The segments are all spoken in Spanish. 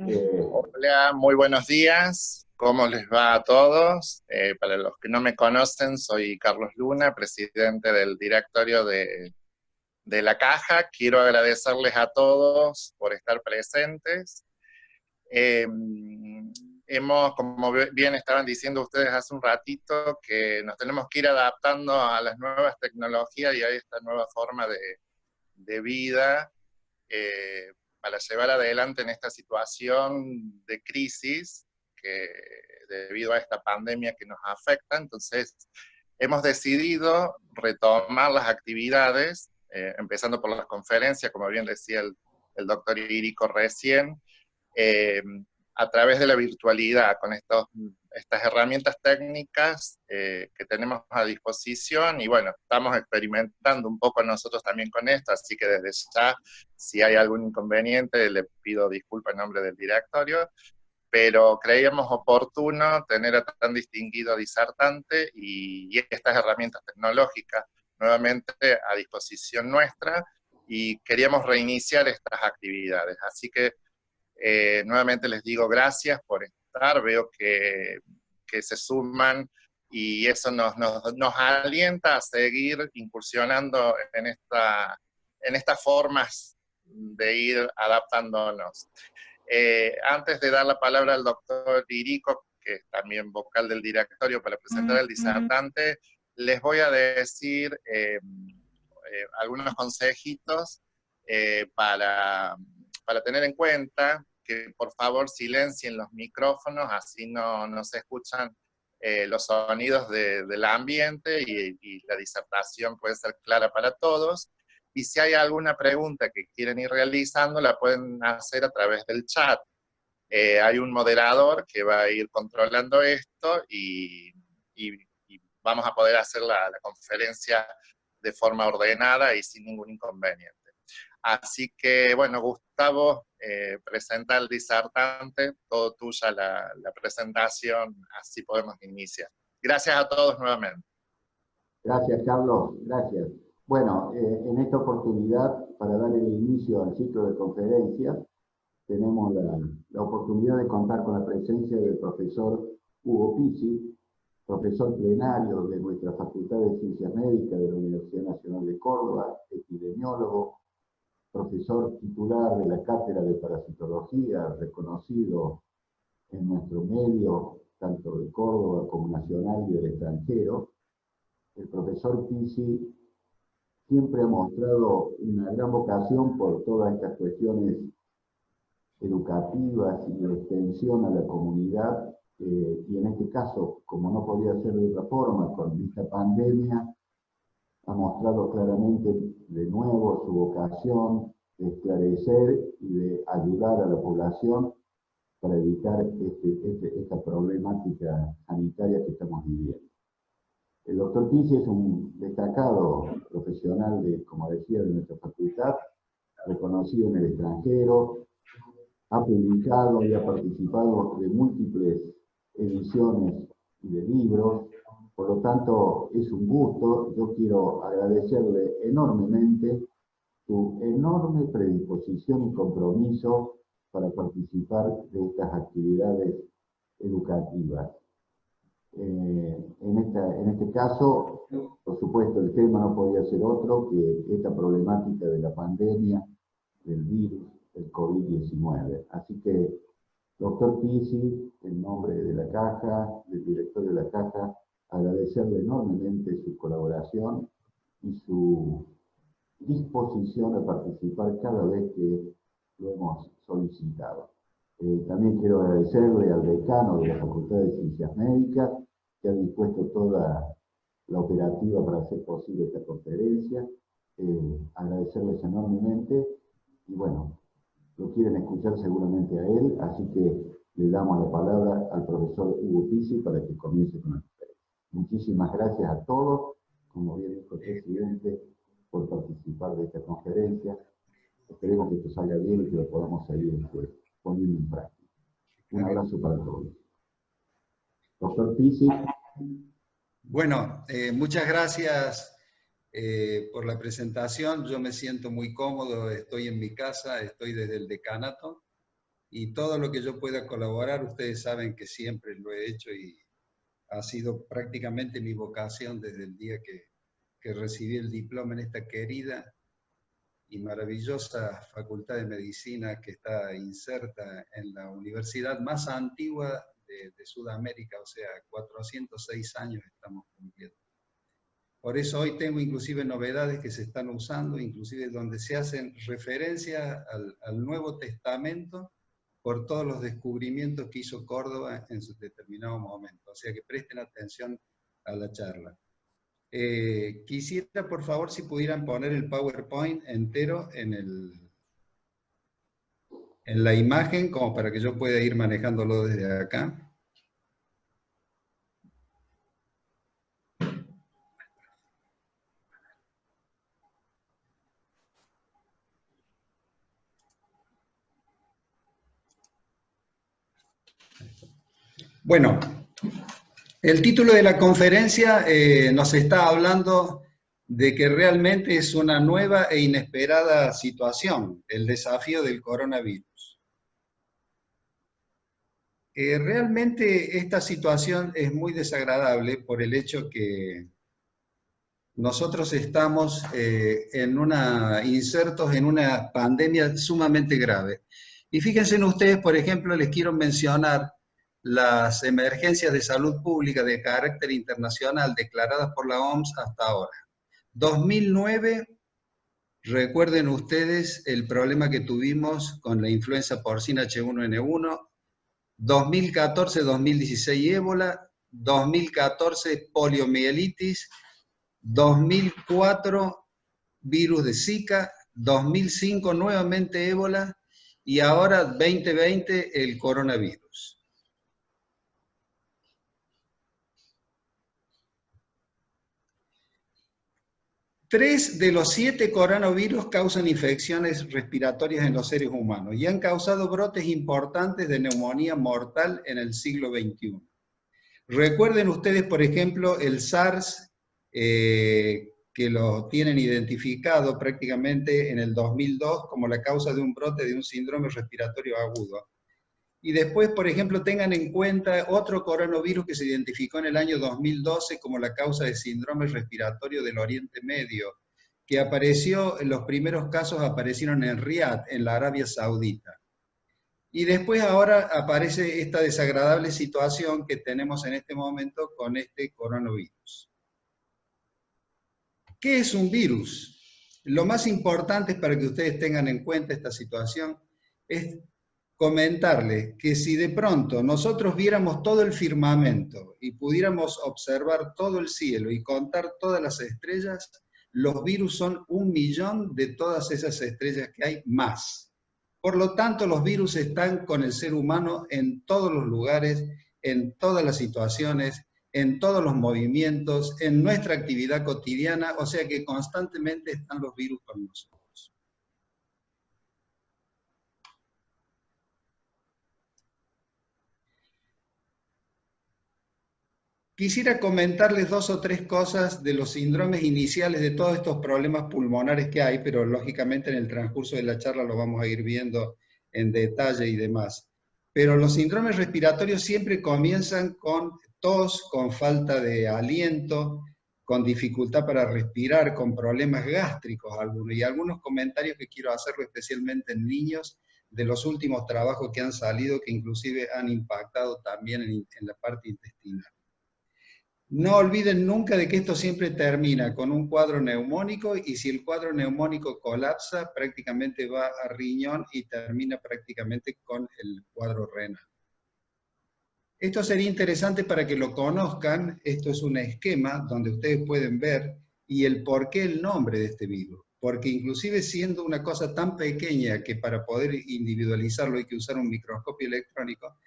Hola, muy buenos días. ¿Cómo les va a todos? Para los que no me conocen, soy Carlos Luna, presidente del directorio de La Caja. Quiero agradecerles a todos por estar presentes. Eh, como bien estaban diciendo ustedes hace un ratito, que nos tenemos que ir adaptando a las nuevas tecnologías y a esta nueva forma de vida, eh, para llevar adelante en esta situación de crisis que debido a esta pandemia que nos afecta. Entonces, hemos decidido retomar las actividades, empezando por las conferencias, como bien decía el doctor Irico recién, eh, a través de la virtualidad, con estas herramientas técnicas que tenemos a disposición. Y bueno, estamos experimentando un poco nosotros también con esto, así que desde ya, si hay algún inconveniente, le pido disculpas en nombre del directorio, pero creíamos oportuno tener a tan distinguido disertante y estas herramientas tecnológicas nuevamente a disposición nuestra, y queríamos reiniciar estas actividades. Así que nuevamente les digo gracias por estar, veo que se suman y eso nos alienta a seguir incursionando en estas formas de ir adaptándonos. Antes de dar la palabra al doctor Irico, que es también vocal del directorio, para presentar al disertante, les voy a decir algunos consejitos para tener en cuenta, que por favor silencien los micrófonos, así no se escuchan los sonidos del ambiente y la disertación puede ser clara para todos. Y si hay alguna pregunta que quieren ir realizando, la pueden hacer a través del chat. Hay un moderador que va a ir controlando esto y vamos a poder hacer la conferencia de forma ordenada y sin ningún inconveniente. Así que, bueno, Gustavo, presenta al disertante, todo tuya la presentación, así podemos iniciar. Gracias a todos nuevamente. Gracias, Carlos, gracias. Bueno, en esta oportunidad, para dar el inicio al ciclo de conferencias, tenemos la oportunidad de contar con la presencia del profesor Hugo Pizzi, profesor plenario de nuestra Facultad de Ciencias Médicas de la Universidad Nacional de Córdoba, epidemiólogo, profesor titular de la Cátedra de Parasitología, reconocido en nuestro medio, tanto de Córdoba como nacional y del extranjero. El profesor Pizzi siempre ha mostrado una gran vocación por todas estas cuestiones educativas y de extensión a la comunidad, y en este caso, como no podía ser de otra forma, con esta pandemia, ha mostrado claramente de nuevo su vocación de esclarecer y de ayudar a la población para evitar esta problemática sanitaria que estamos viviendo. El doctor Pizzi es un destacado profesional, como decía, de nuestra facultad, reconocido en el extranjero, ha publicado y ha participado de múltiples ediciones de libros, por lo tanto es un gusto. Yo quiero agradecerle enormemente su enorme predisposición y compromiso para participar de estas actividades educativas. En este caso, por supuesto, el tema no podía ser otro que esta problemática de la pandemia, del virus, del COVID-19. Así que, doctor Pizzi, en nombre de la Caja, del directorio de la Caja, agradecerle enormemente su colaboración y su disposición a participar cada vez que lo hemos solicitado. También quiero agradecerle al decano de la Facultad de Ciencias Médicas, que ha dispuesto toda la operativa para hacer posible esta conferencia. Agradecerles enormemente y bueno, lo quieren escuchar seguramente a él, así que le damos la palabra al profesor Hugo Pizzi para que comience con la conferencia. Muchísimas gracias a todos, como bien dijo el presidente, por participar de esta conferencia. Esperemos que esto salga bien y que lo podamos seguir poniendo en práctica. Un abrazo para todos. Doctor Pizzi. Bueno, muchas gracias por la presentación. Yo me siento muy cómodo, estoy en mi casa, estoy desde el decanato. y todo lo que yo pueda colaborar, ustedes saben que siempre lo he hecho y ha sido prácticamente mi vocación desde el día que recibí el diploma en esta querida y maravillosa Facultad de Medicina que está inserta en la universidad más antigua de Sudamérica, o sea, 406 años estamos cumpliendo. Por eso hoy tengo inclusive novedades que se están usando, inclusive donde se hacen referencia al Nuevo Testamento por todos los descubrimientos que hizo Córdoba en su determinado momento. O sea que presten atención a la charla. Quisiera, por favor, si pudieran poner el PowerPoint entero en la imagen, como para que yo pueda ir manejándolo desde acá. Bueno, el título de la conferencia nos está hablando de que realmente es una nueva e inesperada situación, el desafío del coronavirus. Realmente esta situación es muy desagradable por el hecho que nosotros estamos insertos en una pandemia sumamente grave. Y fíjense ustedes, por ejemplo, les quiero mencionar las emergencias de salud pública de carácter internacional declaradas por la OMS hasta ahora. 2009, recuerden ustedes el problema que tuvimos con la influenza porcina H1N1, 2014-2016 ébola, 2014 poliomielitis, 2004 virus de Zika, 2005 nuevamente ébola y ahora 2020 el coronavirus. 3 de los 7 coronavirus causan infecciones respiratorias en los seres humanos y han causado brotes importantes de neumonía mortal en el siglo XXI. Recuerden ustedes, por ejemplo, el SARS, que lo tienen identificado prácticamente en el 2002 como la causa de un brote de un síndrome respiratorio agudo. Y después, por ejemplo, tengan en cuenta otro coronavirus que se identificó en el año 2012 como la causa de síndrome respiratorio del Oriente Medio, que apareció, los primeros casos aparecieron en Riad, en la Arabia Saudita. Y después ahora aparece esta desagradable situación que tenemos en este momento con este coronavirus. ¿Qué es un virus? Lo más importante para que ustedes tengan en cuenta esta situación es comentarles que si de pronto nosotros viéramos todo el firmamento y pudiéramos observar todo el cielo y contar todas las estrellas, los virus son 1 millón de todas esas estrellas que hay más. Por lo tanto, los virus están con el ser humano en todos los lugares, en todas las situaciones, en todos los movimientos, en nuestra actividad cotidiana, o sea que constantemente están los virus con nosotros. Quisiera comentarles 2 o 3 cosas de los síndromes iniciales de todos estos problemas pulmonares que hay, pero lógicamente en el transcurso de la charla lo vamos a ir viendo en detalle y demás. Pero los síndromes respiratorios siempre comienzan con tos, con falta de aliento, con dificultad para respirar, con problemas gástricos algunos, y algunos comentarios que quiero hacerlo especialmente en niños, de los últimos trabajos que han salido, que inclusive han impactado también en la parte intestinal. No olviden nunca de que esto siempre termina con un cuadro neumónico y si el cuadro neumónico colapsa, prácticamente va a riñón y termina prácticamente con el cuadro renal. Esto sería interesante para que lo conozcan. Esto es un esquema donde ustedes pueden ver y el por qué el nombre de este virus. Porque inclusive siendo una cosa tan pequeña que para poder individualizarlo hay que usar un microscopio electrónico,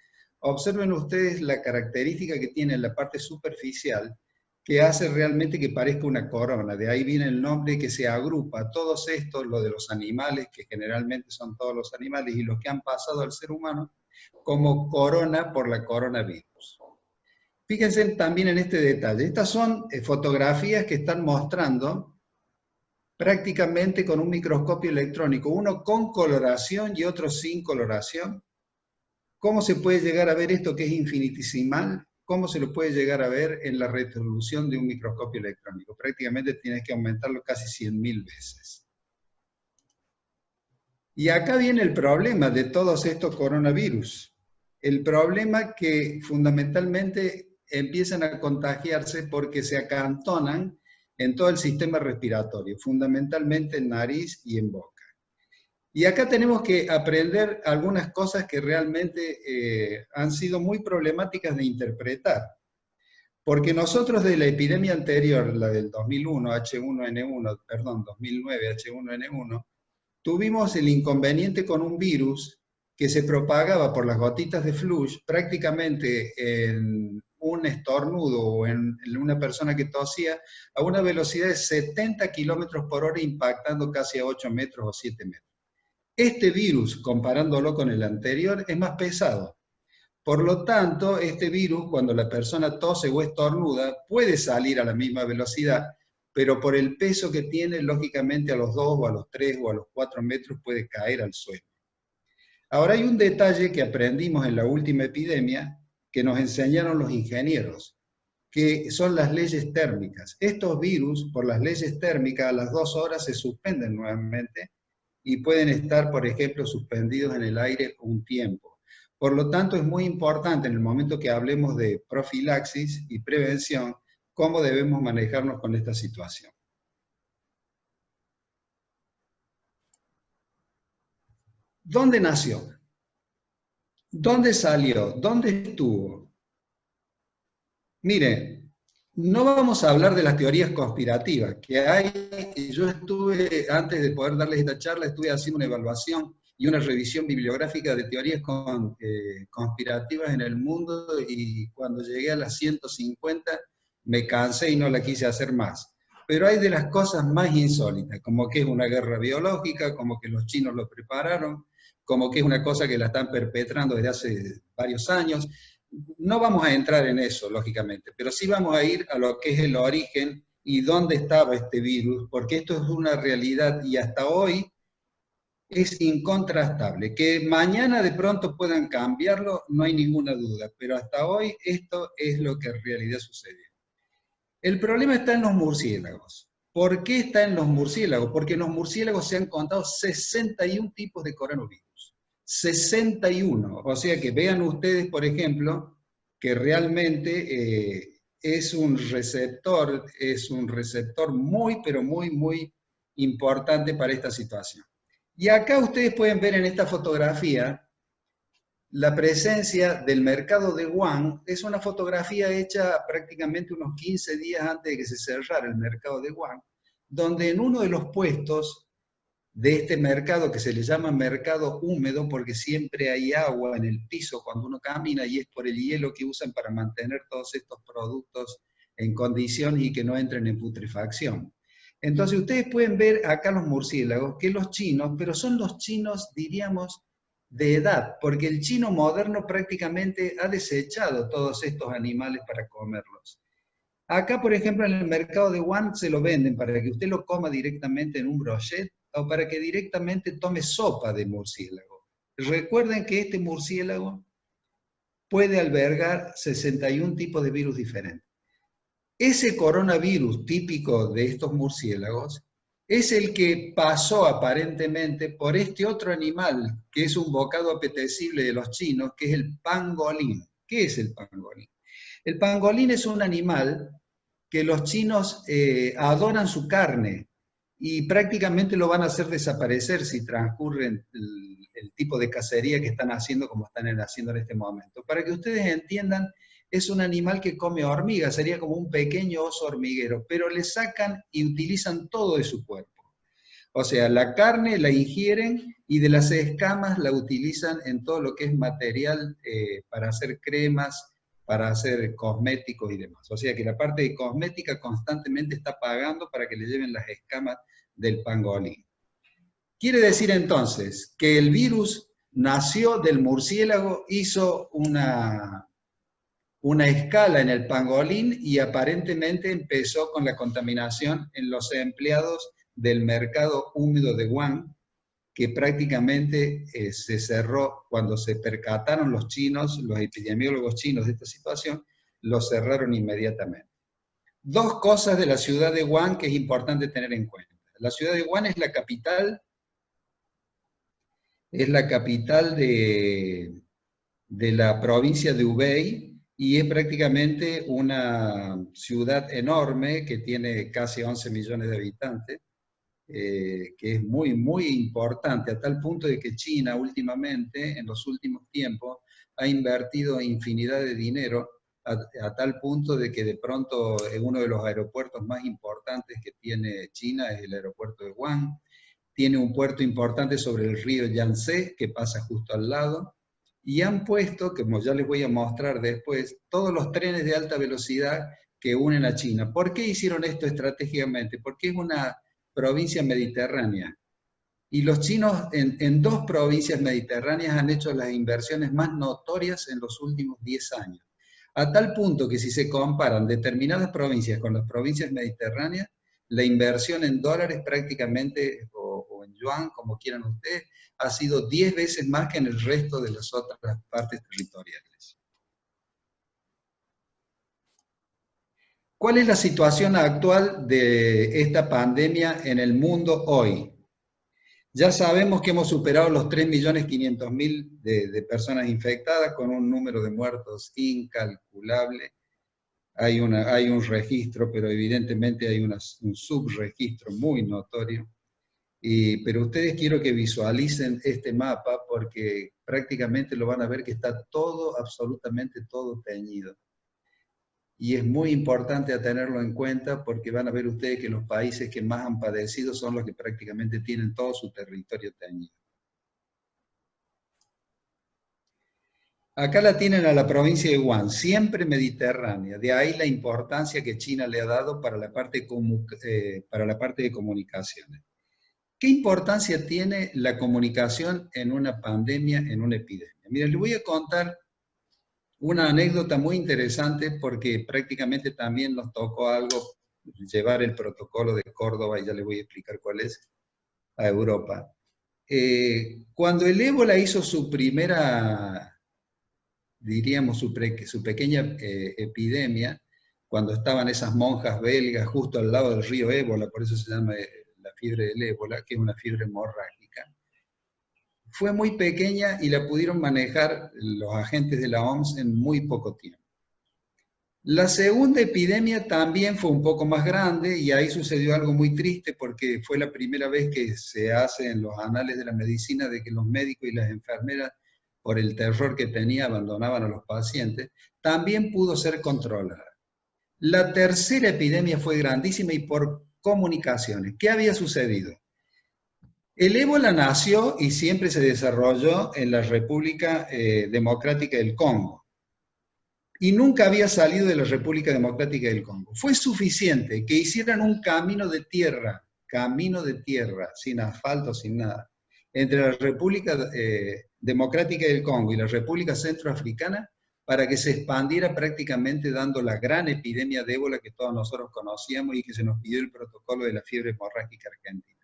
observen ustedes la característica que tiene en la parte superficial que hace realmente que parezca una corona. De ahí viene el nombre que se agrupa. Todos estos, lo de los animales, que generalmente son todos los animales, y los que han pasado al ser humano, como corona por la coronavirus. Fíjense también en este detalle. Estas son fotografías que están mostrando prácticamente con un microscopio electrónico, uno con coloración y otro sin coloración, ¿Cómo se puede llegar a ver esto que es infinitesimal? ¿Cómo se lo puede llegar a ver en la resolución de un microscopio electrónico? Prácticamente tienes que aumentarlo casi 100.000 veces. Y acá viene el problema de todos estos coronavirus. El problema que fundamentalmente empiezan a contagiarse porque se acantonan en todo el sistema respiratorio, fundamentalmente en nariz y en boca. Y acá tenemos que aprender algunas cosas que realmente han sido muy problemáticas de interpretar. Porque nosotros de la epidemia anterior, la del 2001, H1N1, perdón, 2009, H1N1, tuvimos el inconveniente con un virus que se propagaba por las gotitas de flush prácticamente en un estornudo o en una persona que tosía a una velocidad de 70 kilómetros por hora, impactando casi a 8 metros o 7 metros. Este virus, comparándolo con el anterior, es más pesado. Por lo tanto, este virus, cuando la persona tose o estornuda, puede salir a la misma velocidad, pero por el peso que tiene, lógicamente a los 2 o a los 3 o a los 4 metros puede caer al suelo. Ahora hay un detalle que aprendimos en la última epidemia, que nos enseñaron los ingenieros, que son las leyes térmicas. Estos virus, por las leyes térmicas, a las 2 horas se suspenden nuevamente y pueden estar, por ejemplo, suspendidos en el aire un tiempo. Por lo tanto, es muy importante en el momento que hablemos de profilaxis y prevención, cómo debemos manejarnos con esta situación. ¿Dónde nació? ¿Dónde salió? ¿Dónde estuvo? Mire, no vamos a hablar de las teorías conspirativas que hay. Yo estuve, antes de poder darles esta charla, estuve haciendo una evaluación y una revisión bibliográfica de teorías conspirativas en el mundo, y cuando llegué a las 150 me cansé y no la quise hacer más. Pero hay de las cosas más insólitas, como que es una guerra biológica, como que los chinos lo prepararon, como que es una cosa que la están perpetrando desde hace varios años. No vamos a entrar en eso, lógicamente, pero sí vamos a ir a lo que es el origen y dónde estaba este virus, porque esto es una realidad y hasta hoy es incontrastable. Que mañana de pronto puedan cambiarlo, no hay ninguna duda, pero hasta hoy esto es lo que en realidad sucedió. El problema está en los murciélagos. ¿Por qué está en los murciélagos? Porque en los murciélagos se han contado 61 tipos de coronavirus. 61. O sea que vean ustedes, por ejemplo, que realmente es un receptor muy, pero muy, muy importante para esta situación. Y acá ustedes pueden ver en esta fotografía la presencia del mercado de Wuhan. Es una fotografía hecha prácticamente unos 15 días antes de que se cerrara el mercado de Wuhan, donde en uno de los puestos de este mercado, que se le llama mercado húmedo porque siempre hay agua en el piso cuando uno camina, y es por el hielo que usan para mantener todos estos productos en condiciones y que no entren en putrefacción. Entonces ustedes pueden ver acá los murciélagos, que los chinos, pero son los chinos, diríamos, de edad, porque el chino moderno prácticamente ha desechado todos estos animales para comerlos. Acá, por ejemplo, en el mercado de Wuhan se lo venden para que usted lo coma directamente en un brochet o para que directamente tome sopa de murciélago. Recuerden que este murciélago puede albergar 61 tipos de virus diferentes. Ese coronavirus típico de estos murciélagos es el que pasó aparentemente por este otro animal, que es un bocado apetecible de los chinos, que es el pangolín. ¿Qué es el pangolín? El pangolín es un animal que los chinos adoran su carne y prácticamente lo van a hacer desaparecer si transcurre el tipo de cacería que están haciendo como están haciendo en este momento. Para que ustedes entiendan, es un animal que come hormigas, sería como un pequeño oso hormiguero, pero le sacan y utilizan todo de su cuerpo. O sea, la carne la ingieren y de las escamas la utilizan en todo lo que es material para hacer cremas, para hacer cosméticos y demás. O sea que la parte de cosmética constantemente está pagando para que le lleven las escamas del pangolín. Quiere decir entonces que el virus nació del murciélago, hizo una escala en el pangolín y aparentemente empezó con la contaminación en los empleados del mercado húmedo de Wuhan, que prácticamente se cerró cuando se percataron los chinos, los epidemiólogos chinos de esta situación, lo cerraron inmediatamente. Dos cosas de la ciudad de Wuhan que es importante tener en cuenta. La ciudad de Wuhan es la capital de la provincia de Hubei y es prácticamente una ciudad enorme que tiene casi 11 millones de habitantes, que es muy, muy importante, a tal punto de que China últimamente, en los últimos tiempos, ha invertido infinidad de dinero a tal punto de que de pronto uno de los aeropuertos más importantes que tiene China es el aeropuerto de Wuhan. Tiene un puerto importante sobre el río Yangtze, que pasa justo al lado, y han puesto, como ya les voy a mostrar después, todos los trenes de alta velocidad que unen a China. ¿Por qué hicieron esto estratégicamente? Porque es una provincia mediterránea. Y los chinos en dos provincias mediterráneas han hecho las inversiones más notorias en los últimos 10 años. A tal punto que si se comparan determinadas provincias con las provincias mediterráneas, la inversión en dólares prácticamente, o en yuan, como quieran ustedes, ha sido 10 veces más que en el resto de las otras partes territoriales. ¿Cuál es la situación actual de esta pandemia en el mundo hoy? Ya sabemos que hemos superado los 3.500.000 de personas infectadas, con un número de muertos incalculable. Hay un registro, pero evidentemente hay un subregistro muy notorio. Pero ustedes quiero que visualicen este mapa porque prácticamente lo van a ver que está todo, absolutamente todo teñido. Y es muy importante a tenerlo en cuenta porque van a ver ustedes que los países que más han padecido son los que prácticamente tienen todo su territorio teñido. Acá la tienen a la provincia de Wuhan, siempre mediterránea, de ahí la importancia que China le ha dado para la parte de comunicaciones. ¿Qué importancia tiene la comunicación en una pandemia, en una epidemia? Miren, les voy a contar una anécdota muy interesante porque prácticamente también nos tocó algo, llevar el protocolo de Córdoba, y ya les voy a explicar cuál es, a Europa. Cuando el ébola hizo su primera, diríamos, su pequeña epidemia, cuando estaban esas monjas belgas justo al lado del río Ébola, por eso se llama la fiebre del ébola, que es una fiebre hemorrágica, fue muy pequeña y la pudieron manejar los agentes de la OMS en muy poco tiempo. La segunda epidemia también fue un poco más grande y ahí sucedió algo muy triste porque fue la primera vez que se hace en los anales de la medicina de que los médicos y las enfermeras, por el terror que tenía, abandonaban a los pacientes. También pudo ser controlada. La tercera epidemia fue grandísima y por comunicaciones. ¿Qué había sucedido? El ébola nació y siempre se desarrolló en la República Democrática del Congo. Y nunca había salido de la República Democrática del Congo. Fue suficiente que hicieran un camino de tierra, sin asfalto, sin nada, entre la República Democrática del Congo y la República Centroafricana, para que se expandiera prácticamente dando la gran epidemia de ébola que todos nosotros conocíamos y que se nos pidió el protocolo de la fiebre hemorrágica argentina.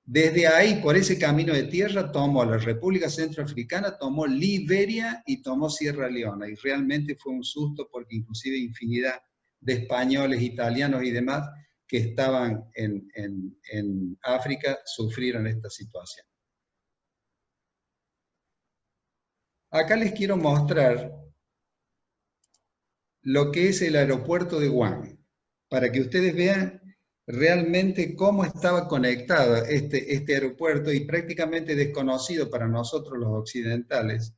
Desde ahí, por ese camino de tierra, tomó la República Centroafricana, tomó Liberia y tomó Sierra Leona. Y realmente fue un susto porque inclusive infinidad de españoles, italianos y demás que estaban en África sufrieron esta situación. Acá les quiero mostrar lo que es el aeropuerto de Wuhan, para que ustedes vean realmente cómo estaba conectado este aeropuerto y prácticamente desconocido para nosotros los occidentales,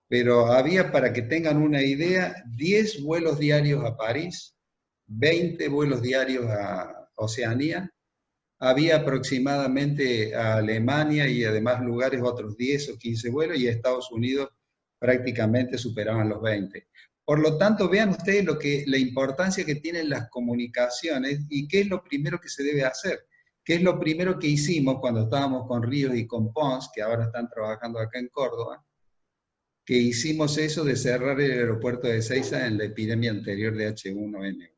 pero había, para que tengan una idea, 10 vuelos diarios a París, 20 vuelos diarios a Oceanía, había aproximadamente a Alemania y a demás lugares otros 10 o 15 vuelos y a Estados Unidos prácticamente superaban los 20. Por lo tanto, vean ustedes la importancia que tienen las comunicaciones y qué es lo primero que se debe hacer. ¿Qué es lo primero que hicimos cuando estábamos con Ríos y con Pons, que ahora están trabajando acá en Córdoba? Que hicimos eso de cerrar el aeropuerto de Ezeiza en la epidemia anterior de H1N1.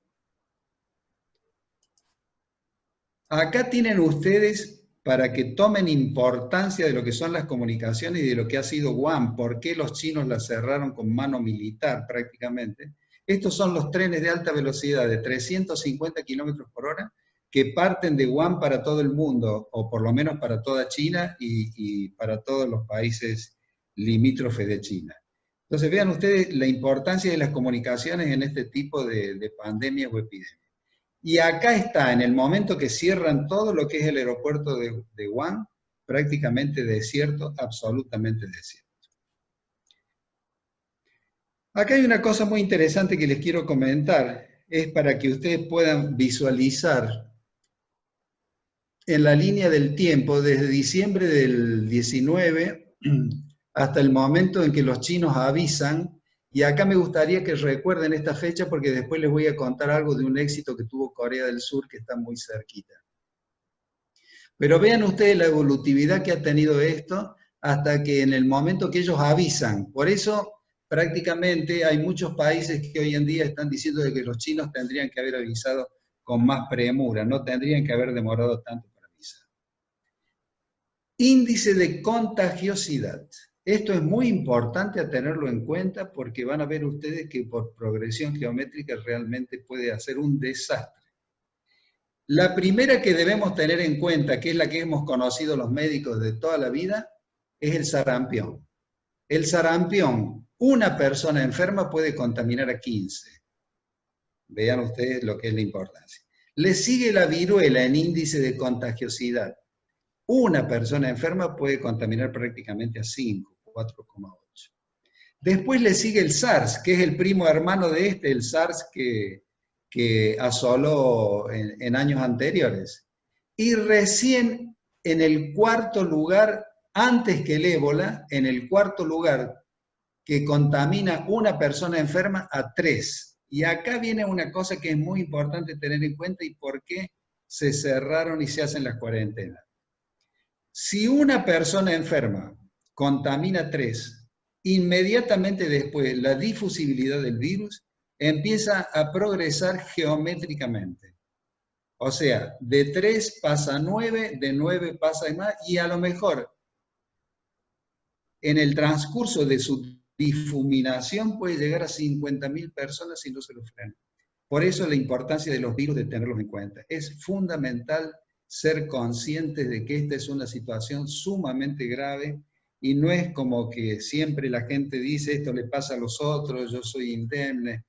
Acá tienen ustedes para que tomen importancia de lo que son las comunicaciones y de lo que ha sido Guam, por qué los chinos la cerraron con mano militar prácticamente. Estos son los trenes de alta velocidad de 350 kilómetros por hora que parten de Guam para todo el mundo, o por lo menos para toda China y para todos los países limítrofes de China. Entonces vean ustedes la importancia de las comunicaciones en este tipo de pandemias o epidemias. Y acá está, en el momento que cierran todo lo que es el aeropuerto de Guam, prácticamente desierto, absolutamente desierto. Acá hay una cosa muy interesante que les quiero comentar, es para que ustedes puedan visualizar en la línea del tiempo, desde diciembre del 19 hasta el momento en que los chinos avisan. Y acá me gustaría que recuerden esta fecha porque después les voy a contar algo de un éxito que tuvo Corea del Sur que está muy cerquita. Pero vean ustedes la evolutividad que ha tenido esto hasta que en el momento que ellos avisan. Por eso prácticamente hay muchos países que hoy en día están diciendo de que los chinos tendrían que haber avisado con más premura, no tendrían que haber demorado tanto para avisar. Índice de contagiosidad. Esto es muy importante a tenerlo en cuenta porque van a ver ustedes que por progresión geométrica realmente puede hacer un desastre. La primera que debemos tener en cuenta, que es la que hemos conocido los médicos de toda la vida, es el sarampión. El sarampión, una persona enferma puede contaminar a 15. Vean ustedes lo que es la importancia. Le sigue la viruela en índice de contagiosidad. Una persona enferma puede contaminar prácticamente a 5, 4,8. Después le sigue el SARS, que es el primo hermano de el SARS que asoló en años anteriores. Y recién en el cuarto lugar, antes que el ébola, en el cuarto lugar que contamina una persona enferma a 3. Y acá viene una cosa que es muy importante tener en cuenta y por qué se cerraron y se hacen las cuarentenas. Si una persona enferma contamina 3, inmediatamente después la difusibilidad del virus empieza a progresar geométricamente. O sea, de 3 pasa a 9, de 9 pasa a más, y a lo mejor en el transcurso de su difuminación puede llegar a 50.000 personas si no se lo frena. Por eso la importancia de los virus, de tenerlos en cuenta. Es fundamental ser conscientes de que esta es una situación sumamente grave y no es como que siempre la gente dice esto le pasa a los otros, yo soy indemne,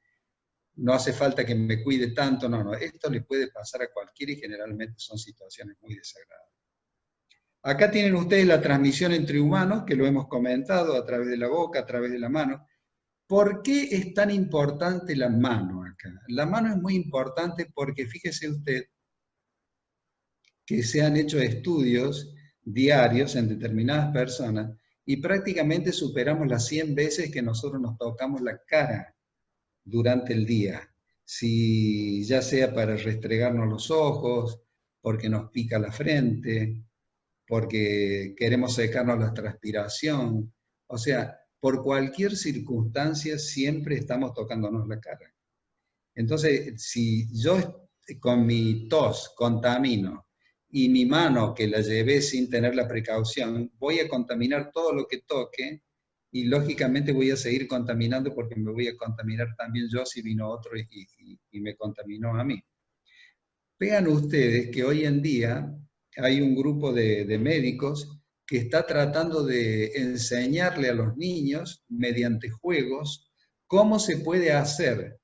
no hace falta que me cuide tanto, no, esto le puede pasar a cualquiera y generalmente son situaciones muy desagradables. Acá tienen ustedes la transmisión entre humanos, que lo hemos comentado a través de la boca, a través de la mano. ¿Por qué es tan importante la mano acá? La mano es muy importante porque fíjese usted que se han hecho estudios diarios en determinadas personas y prácticamente superamos las 100 veces que nosotros nos tocamos la cara durante el día. Si ya sea para restregarnos los ojos, porque nos pica la frente, porque queremos secarnos la transpiración, o sea, por cualquier circunstancia siempre estamos tocándonos la cara. Entonces, si yo con mi tos contamino y mi mano que la llevé sin tener la precaución, voy a contaminar todo lo que toque y lógicamente voy a seguir contaminando porque me voy a contaminar también yo si vino otro y me contaminó a mí. Vean ustedes que hoy en día hay un grupo de médicos que está tratando de enseñarle a los niños, mediante juegos, cómo se puede hacer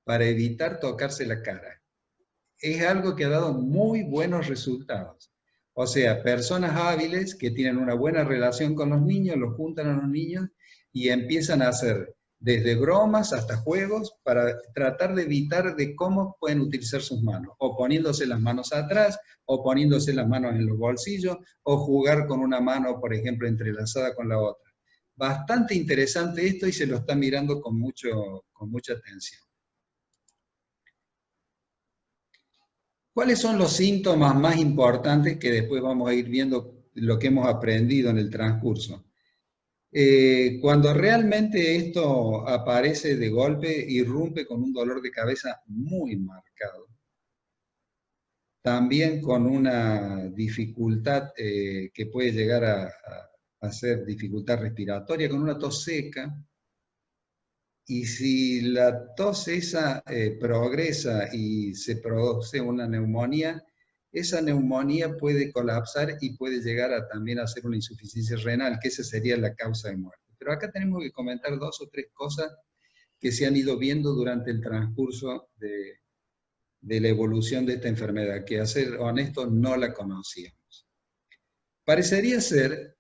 para evitar tocarse la cara. Es algo que ha dado muy buenos resultados. O sea, personas hábiles que tienen una buena relación con los niños, los juntan a los niños y empiezan a hacer desde bromas hasta juegos para tratar de evitar de cómo pueden utilizar sus manos, o poniéndose las manos atrás, o poniéndose las manos en los bolsillos, o jugar con una mano, por ejemplo, entrelazada con la otra. Bastante interesante esto y se lo está mirando con mucha atención. ¿Cuáles son los síntomas más importantes que después vamos a ir viendo lo que hemos aprendido en el transcurso? Cuando realmente esto aparece de golpe, irrumpe con un dolor de cabeza muy marcado. también con una dificultad que puede llegar a ser dificultad respiratoria, con una tos seca. Y si la tos esa progresa y se produce una neumonía, esa neumonía puede colapsar y puede llegar a también a ser una insuficiencia renal, que esa sería la causa de muerte. Pero acá tenemos que comentar 2 o 3 cosas que se han ido viendo durante el transcurso de la evolución de esta enfermedad, que a ser honesto no la conocíamos. Parecería ser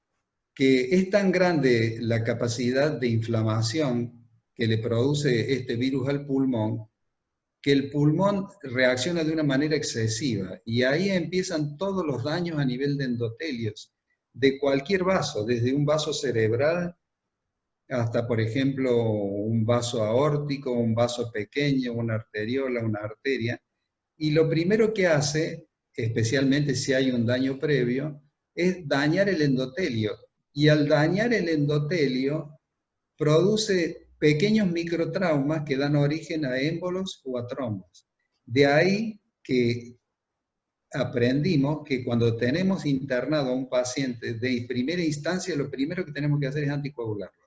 que es tan grande la capacidad de inflamación que le produce este virus al pulmón, que el pulmón reacciona de una manera excesiva, y ahí empiezan todos los daños a nivel de endotelios, de cualquier vaso, desde un vaso cerebral hasta, por ejemplo, un vaso aórtico, un vaso pequeño, una arteriola, una arteria, y lo primero que hace, especialmente si hay un daño previo, es dañar el endotelio, y al dañar el endotelio produce pequeños microtraumas que dan origen a émbolos o a trombos. De ahí que aprendimos que cuando tenemos internado a un paciente de primera instancia, lo primero que tenemos que hacer es anticoagularlo,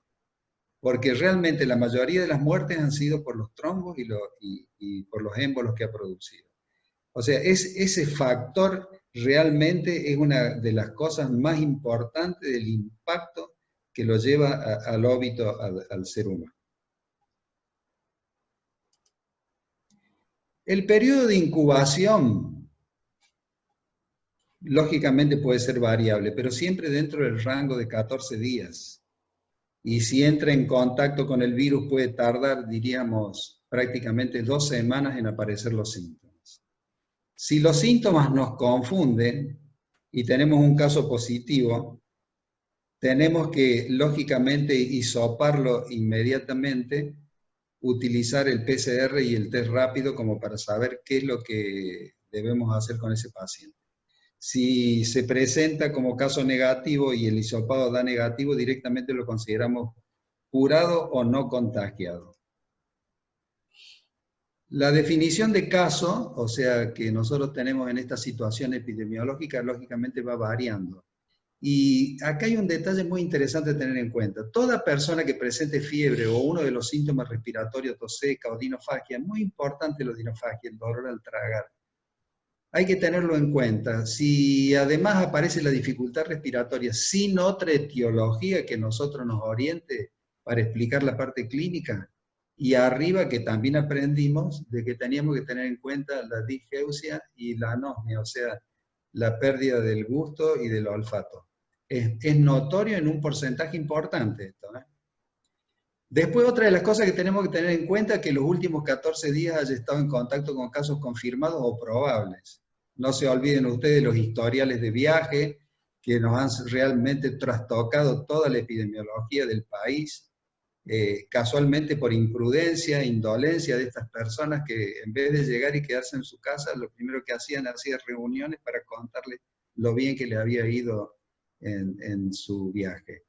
porque realmente la mayoría de las muertes han sido por los trombos y por los émbolos que ha producido. O sea, ese factor realmente es una de las cosas más importantes del impacto que lo lleva al óbito al ser humano. El periodo de incubación, lógicamente puede ser variable, pero siempre dentro del rango de 14 días. Y si entra en contacto con el virus puede tardar, diríamos, prácticamente 2 semanas en aparecer los síntomas. Si los síntomas nos confunden y tenemos un caso positivo, tenemos que, lógicamente, hisoparlo inmediatamente, utilizar el PCR y el test rápido como para saber qué es lo que debemos hacer con ese paciente. Si se presenta como caso negativo y el hisopado da negativo, directamente lo consideramos curado o no contagiado. La definición de caso, o sea, que nosotros tenemos en esta situación epidemiológica, lógicamente va variando. Y acá hay un detalle muy interesante a tener en cuenta. Toda persona que presente fiebre o uno de los síntomas respiratorios, tos seca o dinofagia, muy importante la dinofagia, el dolor al tragar, hay que tenerlo en cuenta. Si además aparece la dificultad respiratoria sin otra etiología que nosotros nos oriente para explicar la parte clínica, y arriba que también aprendimos de que teníamos que tener en cuenta la disgeusia y la anosmia, o sea, la pérdida del gusto y del olfato. Es notorio en un porcentaje importante esto, ¿eh? Después, otra de las cosas que tenemos que tener en cuenta es que los últimos 14 días haya estado en contacto con casos confirmados o probables. No se olviden ustedes los historiales de viaje que nos han realmente trastocado toda la epidemiología del país, casualmente por imprudencia, indolencia de estas personas que en vez de llegar y quedarse en su casa, lo primero que hacían reuniones para contarles lo bien que le había ido en su viaje.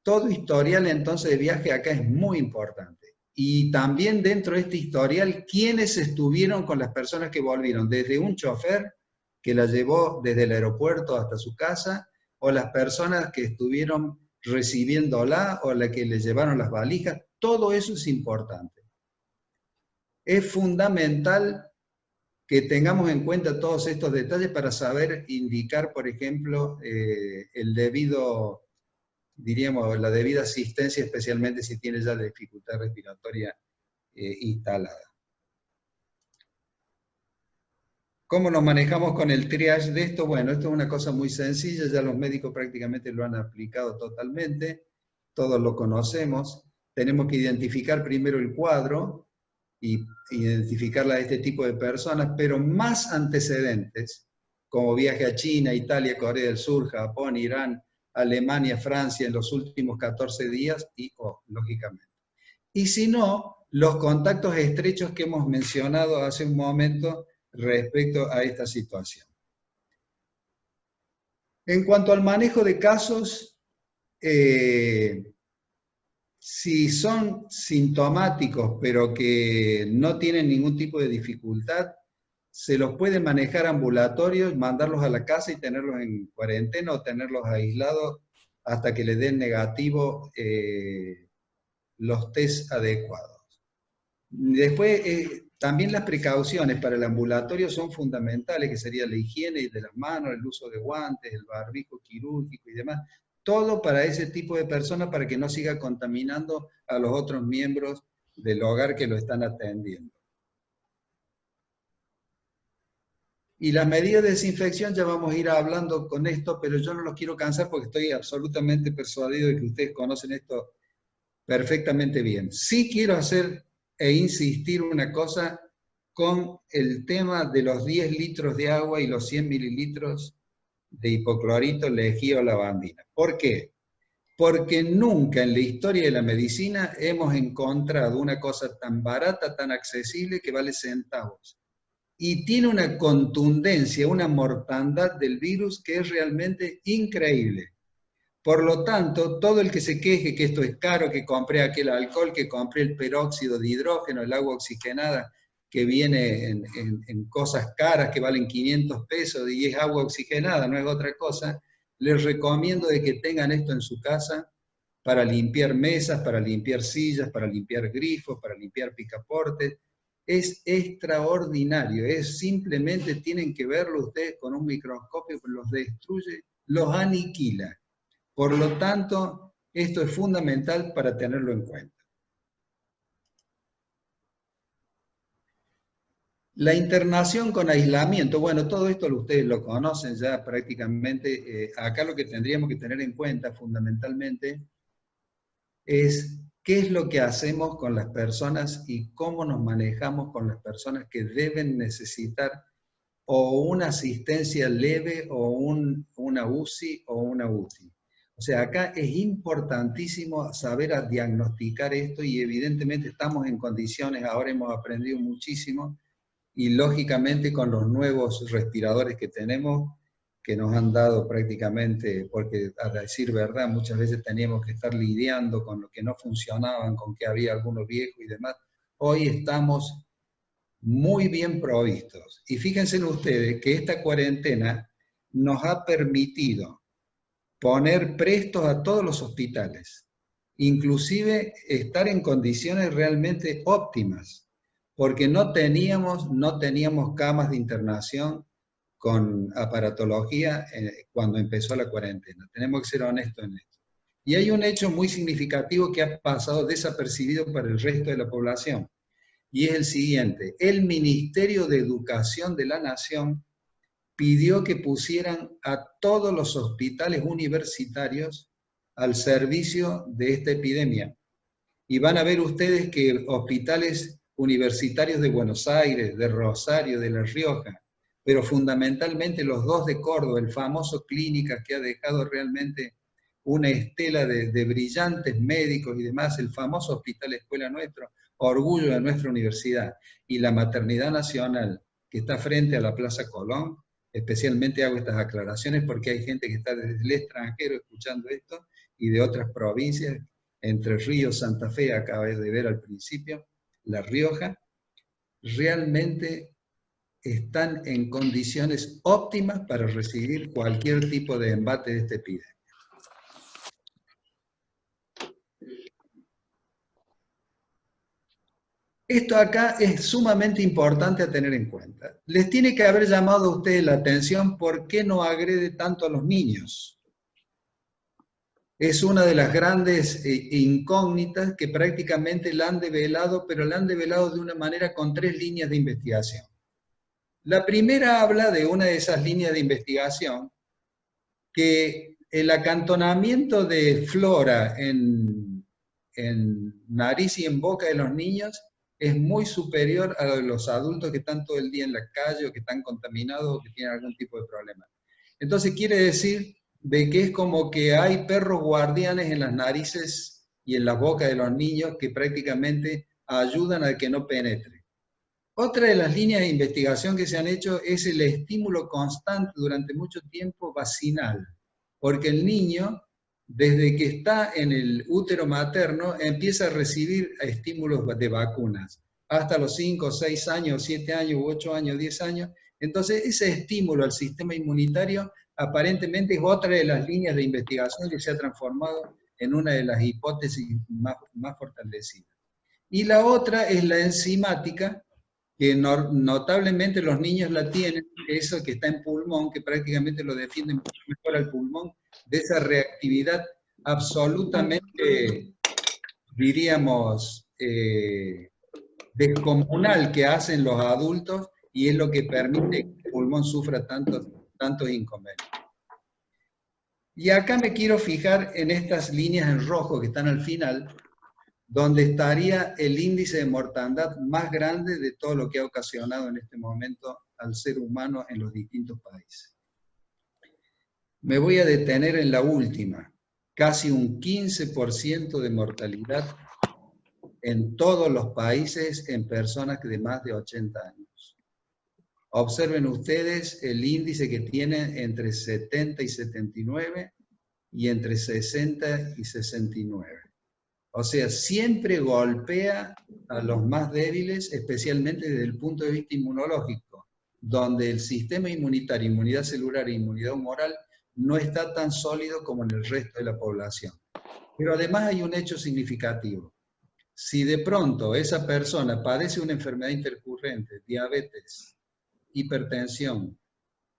Todo historial entonces de viaje acá es muy importante. Y también dentro de este historial, quiénes estuvieron con las personas que volvieron, desde un chofer que la llevó desde el aeropuerto hasta su casa, o las personas que estuvieron recibiéndola, o las que le llevaron las valijas, todo eso es importante. Es fundamental que tengamos en cuenta todos estos detalles para saber indicar, por ejemplo, el debido, diríamos, la debida asistencia, especialmente si tiene ya la dificultad respiratoria instalada. ¿Cómo nos manejamos con el triage de esto? Bueno, esto es una cosa muy sencilla, ya los médicos prácticamente lo han aplicado totalmente, todos lo conocemos. Tenemos que identificar primero el cuadro y identificarla a este tipo de personas, pero más antecedentes, como viaje a China, Italia, Corea del Sur, Japón, Irán, Alemania, Francia en los últimos 14 días, lógicamente. Y si no, los contactos estrechos que hemos mencionado hace un momento respecto a esta situación. En cuanto al manejo de casos, si son sintomáticos pero que no tienen ningún tipo de dificultad, se los puede manejar ambulatorios, mandarlos a la casa y tenerlos en cuarentena o tenerlos aislados hasta que le den negativo los test adecuados. Después, también las precauciones para el ambulatorio son fundamentales, que sería la higiene de las manos, el uso de guantes, el barbijo quirúrgico y demás. Todo para ese tipo de personas para que no siga contaminando a los otros miembros del hogar que lo están atendiendo. Y las medidas de desinfección, ya vamos a ir hablando con esto, pero yo no los quiero cansar porque estoy absolutamente persuadido de que ustedes conocen esto perfectamente bien. Sí quiero hacer e insistir una cosa con el tema de los 10 litros de agua y los 100 mililitros de hipoclorito, lejía o lavandina. ¿Por qué? Porque nunca en la historia de la medicina hemos encontrado una cosa tan barata, tan accesible, que vale centavos. Y tiene una contundencia, una mortandad del virus que es realmente increíble. Por lo tanto, todo el que se queje que esto es caro, que compré aquel alcohol, que compré el peróxido de hidrógeno, el agua oxigenada, que viene en cosas caras que valen 500 pesos y es agua oxigenada, no es otra cosa, les recomiendo de que tengan esto en su casa para limpiar mesas, para limpiar sillas, para limpiar grifos, para limpiar picaportes. Es extraordinario, es simplemente, tienen que verlo ustedes con un microscopio, los destruye, los aniquila. Por lo tanto, esto es fundamental para tenerlo en cuenta. La internación con aislamiento, bueno, todo esto ustedes lo conocen ya prácticamente. Acá lo que tendríamos que tener en cuenta fundamentalmente es qué es lo que hacemos con las personas y cómo nos manejamos con las personas que deben necesitar o una asistencia leve o una UCI o una UTI. O sea, acá es importantísimo saber diagnosticar esto y evidentemente estamos en condiciones, ahora hemos aprendido muchísimo y lógicamente con los nuevos respiradores que tenemos, que nos han dado prácticamente, porque a decir verdad, muchas veces teníamos que estar lidiando con lo que no funcionaban, con que había algunos viejos y demás. Hoy estamos muy bien provistos. Y fíjense ustedes que esta cuarentena nos ha permitido poner prestos a todos los hospitales, inclusive estar en condiciones realmente óptimas, porque no teníamos camas de internación con aparatología cuando empezó la cuarentena. Tenemos que ser honestos en esto. Y hay un hecho muy significativo que ha pasado desapercibido para el resto de la población, y es el siguiente: el Ministerio de Educación de la Nación pidió que pusieran a todos los hospitales universitarios al servicio de esta epidemia. Y van a ver ustedes que hospitales universitarios de Buenos Aires, de Rosario, de La Rioja, pero fundamentalmente los dos de Córdoba, el famoso Clínicas, que ha dejado realmente una estela de brillantes médicos y demás, el famoso Hospital Escuela Nuestro, orgullo de nuestra universidad, y la Maternidad Nacional, que está frente a la Plaza Colón. Especialmente hago estas aclaraciones porque hay gente que está desde el extranjero escuchando esto y de otras provincias, Entre Ríos, Santa Fe, acabé de ver al principio, La Rioja, realmente están en condiciones óptimas para recibir cualquier tipo de embate de esta epidemia. Esto acá es sumamente importante a tener en cuenta. Les tiene que haber llamado a ustedes la atención por qué no agrede tanto a los niños. Es una de las grandes incógnitas que prácticamente la han develado, pero la han develado de una manera con 3 líneas de investigación. La primera habla de una de esas líneas de investigación, que el acantonamiento de flora en nariz y en boca de los niños es muy superior a los adultos que están todo el día en la calle o que están contaminados o que tienen algún tipo de problema. Entonces quiere decir de que es como que hay perros guardianes en las narices y en las bocas de los niños que prácticamente ayudan a que no penetre. Otra de las líneas de investigación que se han hecho es el estímulo constante durante mucho tiempo vacinal, porque el niño, desde que está en el útero materno, empieza a recibir estímulos de vacunas. hasta los 5, 6 años, 7 años, 8 años, 10 años. Entonces, ese estímulo al sistema inmunitario aparentemente es otra de las líneas de investigación que se ha transformado en una de las hipótesis más fortalecidas. Y la otra es la enzimática, que notablemente los niños la tienen, eso que está en pulmón, que prácticamente lo defiende mucho mejor al pulmón, de esa reactividad absolutamente, diríamos, descomunal que hacen los adultos, y es lo que permite que el pulmón sufra tantos inconvenientes. Y acá me quiero fijar en estas líneas en rojo que están al final, donde estaría el índice de mortandad más grande de todo lo que ha ocasionado en este momento al ser humano en los distintos países. Me voy a detener en la última, casi un 15% de mortalidad en todos los países en personas de más de 80 años. Observen ustedes el índice que tiene entre 70 y 79 y entre 60 y 69. O sea, siempre golpea a los más débiles, especialmente desde el punto de vista inmunológico, donde el sistema inmunitario, inmunidad celular e inmunidad humoral, no está tan sólido como en el resto de la población. Pero además hay un hecho significativo. Si de pronto esa persona padece una enfermedad intercurrente, diabetes, hipertensión,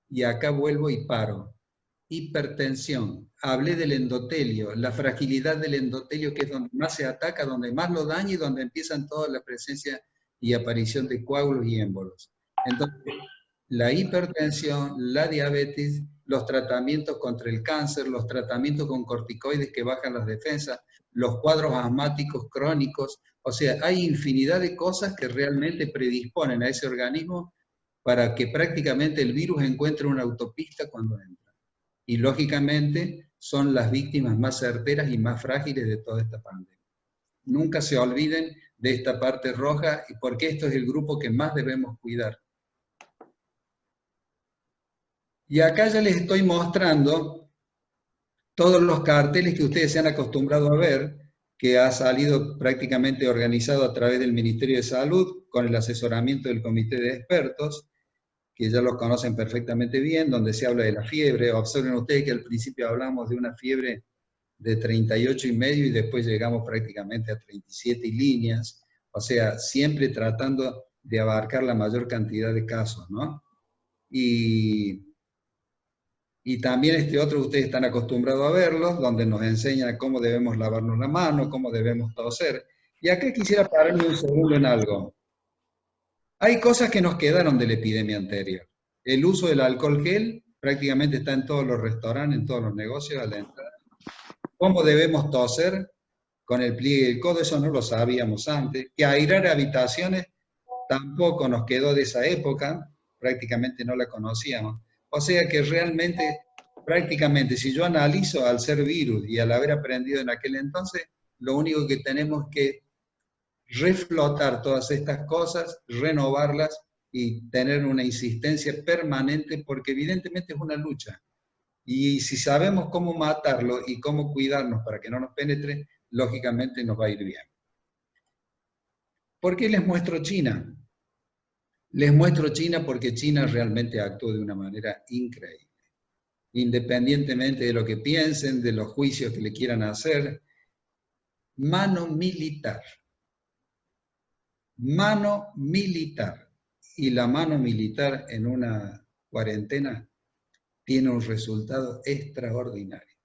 y acá vuelvo y paro, hipertensión, hablé del endotelio, la fragilidad del endotelio, que es donde más se ataca, donde más lo daña y donde empiezan toda la presencia y aparición de coágulos y émbolos. Entonces, la hipertensión, la diabetes, los tratamientos contra el cáncer, los tratamientos con corticoides que bajan las defensas, los cuadros asmáticos crónicos, o sea, hay infinidad de cosas que realmente predisponen a ese organismo para que prácticamente el virus encuentre una autopista cuando entra. Y lógicamente son las víctimas más certeras y más frágiles de toda esta pandemia. Nunca se olviden de esta parte roja, porque esto es el grupo que más debemos cuidar. Y acá ya les estoy mostrando todos los carteles que ustedes se han acostumbrado a ver, que ha salido prácticamente organizado a través del Ministerio de Salud, con el asesoramiento del Comité de Expertos, que ya los conocen perfectamente bien, donde se habla de la fiebre. Observen ustedes que al principio hablamos de una fiebre de 38,5 y después llegamos prácticamente a 37 y líneas, o sea, siempre tratando de abarcar la mayor cantidad de casos, ¿no? Y también este otro ustedes están acostumbrados a verlos, donde nos enseñan cómo debemos lavarnos la mano, cómo debemos toser. Y acá quisiera pararme un segundo en algo. Hay cosas que nos quedaron de la epidemia anterior. El uso del alcohol gel prácticamente está en todos los restaurantes, en todos los negocios a la entrada. ¿Cómo debemos toser? Con el pliegue del codo, eso no lo sabíamos antes. Que airar habitaciones tampoco nos quedó de esa época, prácticamente no la conocíamos. O sea que realmente, prácticamente, si yo analizo al ser virus y al haber aprendido en aquel entonces, lo único que tenemos que reflotar todas estas cosas, renovarlas y tener una insistencia permanente, porque evidentemente es una lucha. Y si sabemos cómo matarlo y cómo cuidarnos para que no nos penetre, lógicamente nos va a ir bien. ¿Por qué les muestro China? Les muestro China porque China realmente actuó de una manera increíble. Independientemente de lo que piensen, de los juicios que le quieran hacer, mano militar. Mano militar. Y la mano militar en una cuarentena tiene un resultado extraordinario.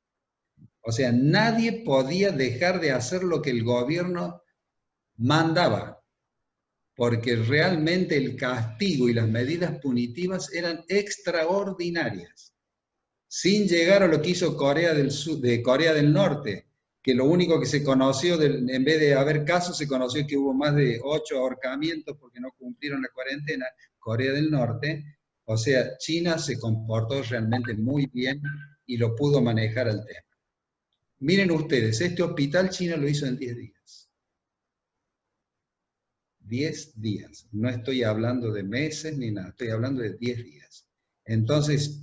O sea, nadie podía dejar de hacer lo que el gobierno mandaba, porque realmente el castigo y las medidas punitivas eran extraordinarias, sin llegar a lo que hizo Corea del Norte, que lo único que se conoció, en vez de haber casos, se conoció que hubo más de 8 ahorcamientos porque no cumplieron la cuarentena. Corea del Norte, o sea, China se comportó realmente muy bien y lo pudo manejar al tema. Miren ustedes, este hospital China lo hizo en 10 días. 10 días. No estoy hablando de meses ni nada, estoy hablando de 10 días. Entonces,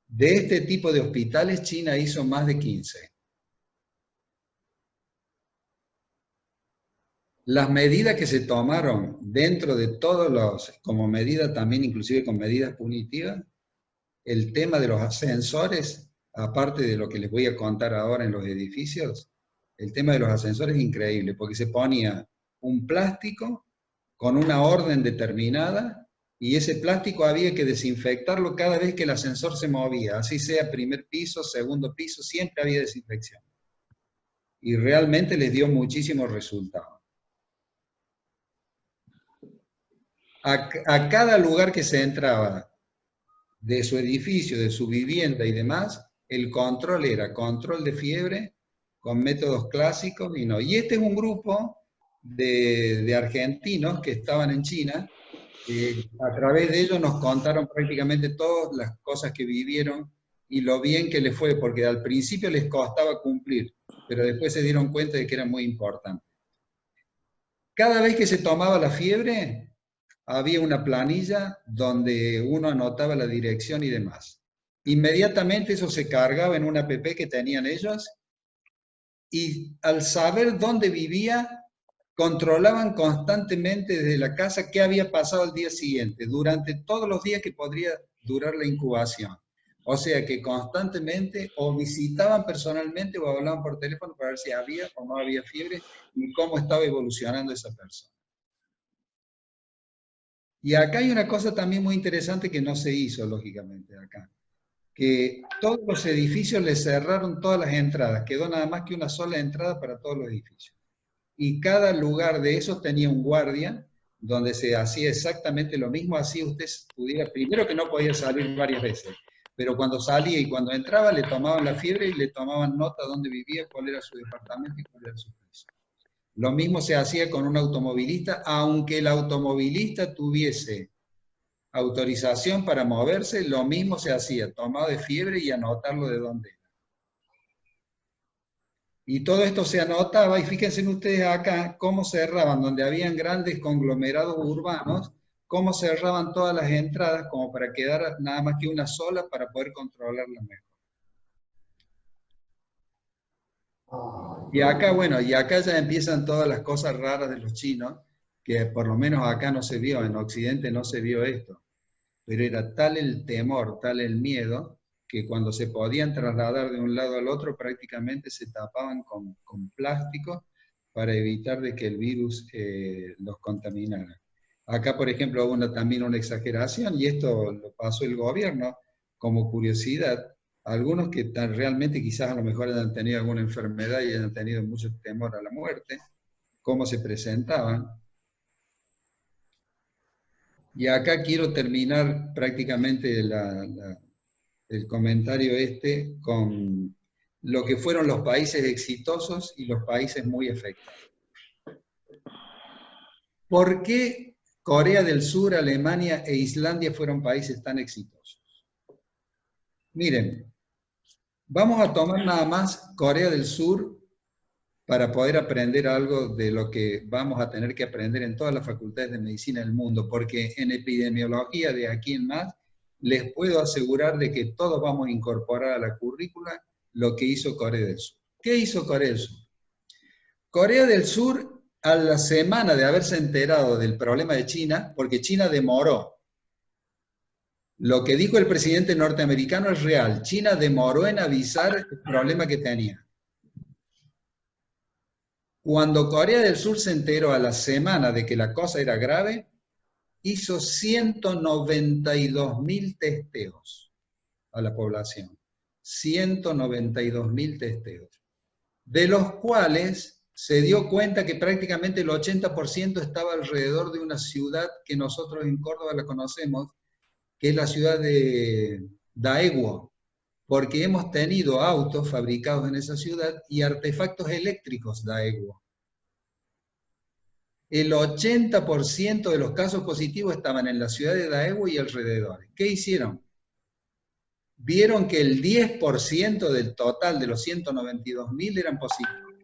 de este tipo de hospitales, China hizo más de 15. Las medidas que se tomaron dentro de todos los, como medida también inclusive con medidas punitivas, el tema de los ascensores, aparte de lo que les voy a contar ahora en los edificios, el tema de los ascensores es increíble, porque se ponía un plástico con una orden determinada, y ese plástico había que desinfectarlo cada vez que el ascensor se movía, así sea primer piso, segundo piso, siempre había desinfección. Y realmente les dio muchísimos resultados. A cada lugar que se entraba, de su edificio, de su vivienda y demás, el control era control de fiebre con métodos clásicos y no. Y este es un grupo de argentinos que estaban en China, a través de ellos nos contaron prácticamente todas las cosas que vivieron y lo bien que les fue, porque al principio les costaba cumplir, pero después se dieron cuenta de que era muy importante. Cada vez que se tomaba la fiebre, había una planilla donde uno anotaba la dirección y demás. Inmediatamente eso se cargaba en una app que tenían ellos, y al saber dónde vivía, controlaban constantemente desde la casa qué había pasado el día siguiente, durante todos los días que podría durar la incubación. O sea que constantemente o visitaban personalmente o hablaban por teléfono para ver si había o no había fiebre y cómo estaba evolucionando esa persona. Y acá hay una cosa también muy interesante que no se hizo, lógicamente, acá. Que todos los edificios le cerraron todas las entradas, quedó nada más que una sola entrada para todos los edificios. Y cada lugar de esos tenía un guardia, donde se hacía exactamente lo mismo, así usted pudiera, primero que no podía salir varias veces, pero cuando salía y cuando entraba le tomaban la fiebre y le tomaban nota de dónde vivía, cuál era su departamento y cuál era su piso. Lo mismo se hacía con un automovilista, aunque el automovilista tuviese autorización para moverse, lo mismo se hacía, tomado de fiebre y anotarlo de dónde era. Y todo esto se anotaba, y fíjense ustedes acá cómo cerraban, donde habían grandes conglomerados urbanos, cómo cerraban todas las entradas como para quedar nada más que una sola para poder controlarla mejor. Y acá, bueno, y acá ya empiezan todas las cosas raras de los chinos, que por lo menos acá no se vio, en Occidente no se vio esto. Pero era tal el temor, tal el miedo, que cuando se podían trasladar de un lado al otro prácticamente se tapaban con plástico para evitar de que el virus los contaminara. Acá, por ejemplo, hubo también una exageración, y esto lo pasó el gobierno como curiosidad. Algunos que realmente quizás a lo mejor hayan tenido alguna enfermedad y hayan tenido mucho temor a la muerte, cómo se presentaban. Y acá quiero terminar prácticamente el comentario con lo que fueron los países exitosos y los países muy afectados. ¿Por qué Corea del Sur, Alemania e Islandia fueron países tan exitosos? Miren, vamos a tomar nada más Corea del Sur para poder aprender algo de lo que vamos a tener que aprender en todas las facultades de medicina del mundo, porque en epidemiología de aquí en más, les puedo asegurar de que todos vamos a incorporar a la currícula lo que hizo Corea del Sur. ¿Qué hizo Corea del Sur? Corea del Sur, a la semana de haberse enterado del problema de China, porque China demoró, lo que dijo el presidente norteamericano es real, China demoró en avisar el problema que tenía. Cuando Corea del Sur se enteró a la semana de que la cosa era grave, hizo 192.000 testeos a la población. 192.000 testeos. De los cuales se dio cuenta que prácticamente el 80% estaba alrededor de una ciudad que nosotros en Córdoba la conocemos, que es la ciudad de Daegu, porque hemos tenido autos fabricados en esa ciudad y artefactos eléctricos Daegu. El 80% de los casos positivos estaban en la ciudad de Daegu y alrededores. ¿Qué hicieron? Vieron que el 10% del total de los 192.000 eran positivos.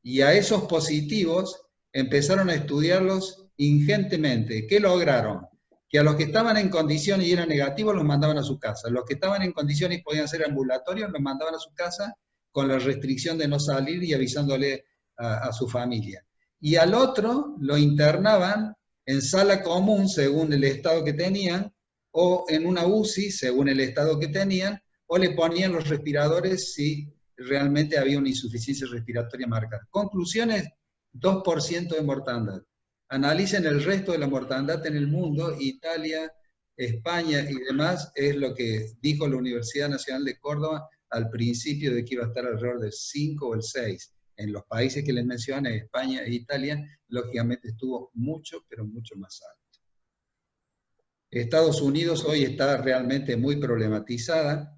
Y a esos positivos empezaron a estudiarlos ingentemente. ¿Qué lograron? Que a los que estaban en condiciones y eran negativos los mandaban a su casa. Los que estaban en condiciones y podían ser ambulatorios los mandaban a su casa con la restricción de no salir y avisándole a su familia. y al otro lo internaban en sala común según el estado que tenían, o en una UCI según el estado que tenían, o le ponían los respiradores si realmente había una insuficiencia respiratoria marcada. Conclusiones, 2% de mortandad. Analicen el resto de la mortandad en el mundo, Italia, España y demás, es lo que dijo la Universidad Nacional de Córdoba al principio de que iba a estar alrededor del 5 o el 6. En los países que les mencioné, España e Italia, lógicamente estuvo mucho, pero mucho más alto. Estados Unidos hoy está realmente muy problematizada,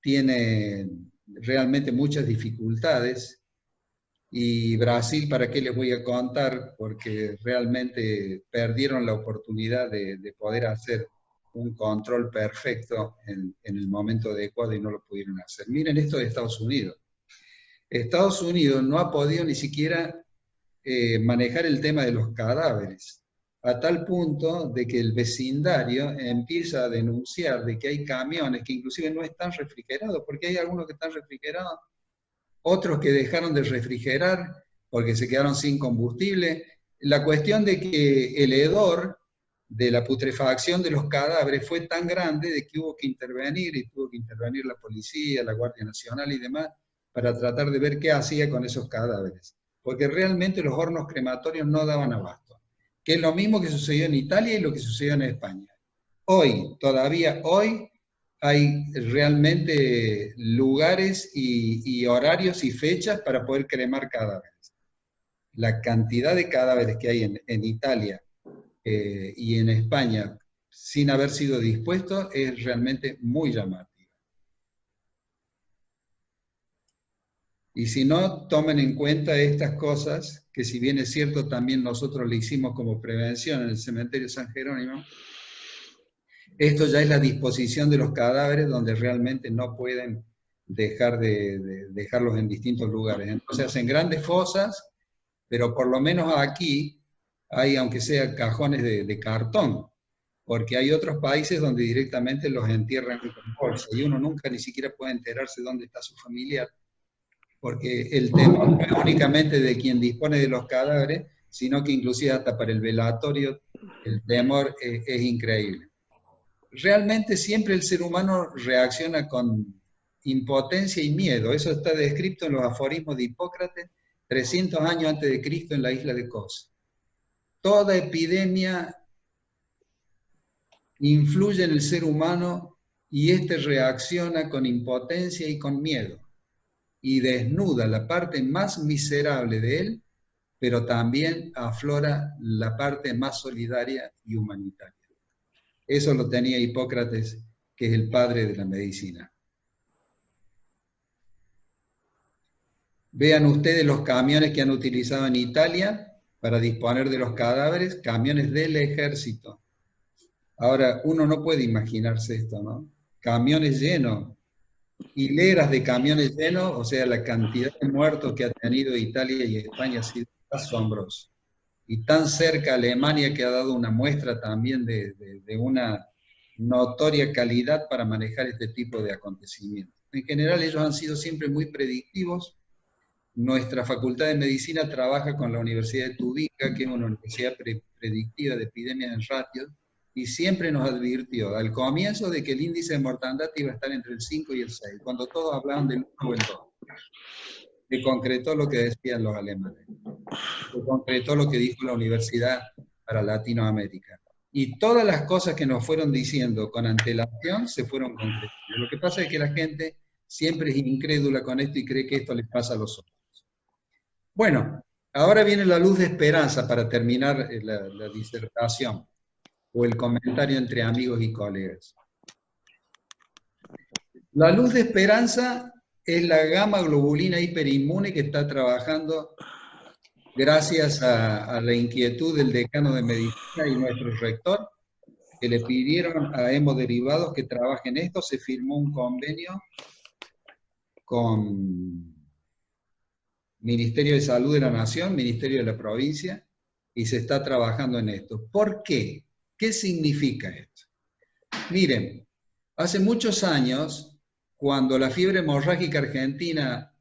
tiene realmente muchas dificultades, y Brasil, ¿para qué les voy a contar? Porque realmente perdieron la oportunidad de poder hacer un control perfecto en el momento adecuado y no lo pudieron hacer. Miren esto de Estados Unidos. Estados Unidos no ha podido ni siquiera manejar el tema de los cadáveres, a tal punto de que el vecindario empieza a denunciar de que hay camiones que inclusive no están refrigerados, porque hay algunos que están refrigerados, otros que dejaron de refrigerar porque se quedaron sin combustible. La cuestión de que el hedor de la putrefacción de los cadáveres fue tan grande de que hubo que intervenir, y tuvo que intervenir la policía, la Guardia Nacional y demás, para tratar de ver qué hacía con esos cadáveres. Porque realmente los hornos crematorios no daban abasto. Que es lo mismo que sucedió en Italia y lo que sucedió en España. Hoy, todavía hoy, hay realmente lugares y horarios y fechas para poder cremar cadáveres. La cantidad de cadáveres que hay en Italia y en España sin haber sido dispuestos es realmente muy llamativa. Y si no, tomen en cuenta estas cosas, que si bien es cierto, también nosotros le hicimos como prevención en el cementerio San Jerónimo. Esto ya es la disposición de los cadáveres donde realmente no pueden dejarlos en distintos lugares. Entonces hacen grandes fosas, pero por lo menos aquí hay, aunque sea cajones de cartón, porque hay otros países donde directamente los entierran con bolsa y uno nunca ni siquiera puede enterarse dónde está su familiar, porque el temor no es únicamente de quien dispone de los cadáveres, sino que inclusive hasta para el velatorio el temor es increíble. Realmente siempre el ser humano reacciona con impotencia y miedo. Eso está descrito en los aforismos de Hipócrates, 300 años antes de Cristo en la isla de Kos. Toda epidemia influye en el ser humano y éste reacciona con impotencia y con miedo, y desnuda la parte más miserable de él, pero también aflora la parte más solidaria y humanitaria. Eso lo tenía Hipócrates, que es el padre de la medicina. Vean ustedes los camiones que han utilizado en Italia para disponer de los cadáveres, camiones del ejército. Ahora, uno no puede imaginarse esto, ¿no? Camiones llenos, hileras de camiones llenos, o sea, la cantidad de muertos que ha tenido Italia y España ha sido asombrosa. Y tan cerca Alemania, que ha dado una muestra también de una notoria calidad para manejar este tipo de acontecimientos. En general ellos han sido siempre muy predictivos. Nuestra Facultad de Medicina trabaja con la Universidad de Tubinga, que es una universidad predictiva de epidemias en ratios, y siempre nos advirtió al comienzo de que el índice de mortandad iba a estar entre el 5 y el 6, cuando todos hablaban del 1 o el 2. Se concretó lo que decían los alemanes. Se concretó lo que dijo la Universidad para Latinoamérica. Y todas las cosas que nos fueron diciendo con antelación se fueron concretando. Lo que pasa es que la gente siempre es incrédula con esto y cree que esto les pasa a los otros. Bueno, ahora viene la luz de esperanza para terminar la disertación o el comentario entre amigos y colegas. La luz de esperanza es la gamma globulina hiperinmune que está trabajando gracias a la inquietud del decano de medicina y nuestro rector, que le pidieron a hemoderivados que trabajen esto. Se firmó un convenio con Ministerio de Salud de la Nación, Ministerio de la Provincia, y se está trabajando en esto. ¿Por qué? ¿Qué significa esto? Miren, hace muchos años, cuando la fiebre hemorrágica argentina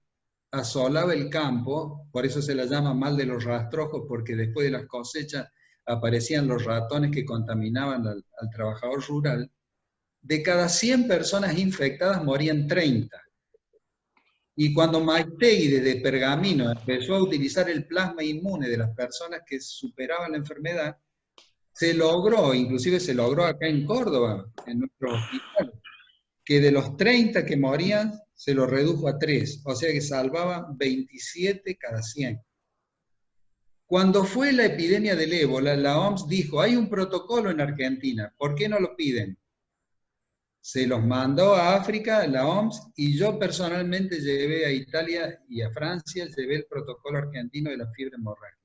asolaba el campo, por eso se la llama mal de los rastrojos, porque después de las cosechas aparecían los ratones que contaminaban al trabajador rural. De cada 100 personas infectadas morían 30. Y cuando Maitei desde Pergamino empezó a utilizar el plasma inmune de las personas que superaban la enfermedad, se logró, inclusive se logró acá en Córdoba, en nuestro hospital, que de los 30 que morían, se lo redujo a 3, o sea que salvaban 27 cada 100. Cuando fue la epidemia del ébola, la OMS dijo, hay un protocolo en Argentina, ¿por qué no lo piden? Se los mandó a África, la OMS, y yo personalmente llevé a Italia y a Francia, llevé el protocolo argentino de la fiebre hemorrágica.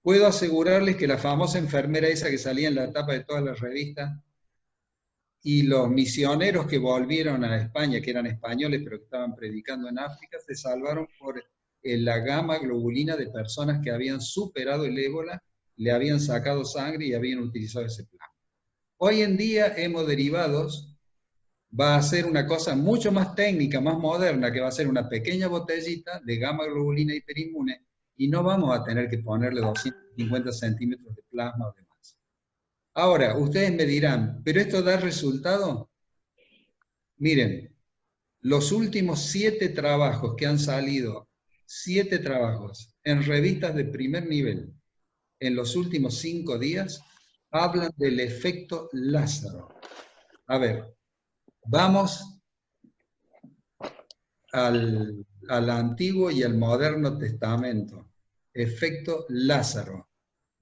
Puedo asegurarles que la famosa enfermera esa que salía en la tapa de todas las revistas, y los misioneros que volvieron a España, que eran españoles pero que estaban predicando en África, se salvaron por la gamma globulina de personas que habían superado el ébola, le habían sacado sangre y habían utilizado ese plan. Hoy en día hemoderivados va a ser una cosa mucho más técnica, más moderna, que va a ser una pequeña botellita de gamma globulina hiperinmune y no vamos a tener que ponerle 250 centímetros de plasma o demás. Ahora, ustedes me dirán, ¿pero esto da resultado? Miren, los últimos 7 trabajos que han salido, 7 trabajos en revistas de primer nivel, en los últimos 5 días, hablan del efecto Lázaro. A ver, vamos al Antiguo y al Moderno Testamento. Efecto Lázaro.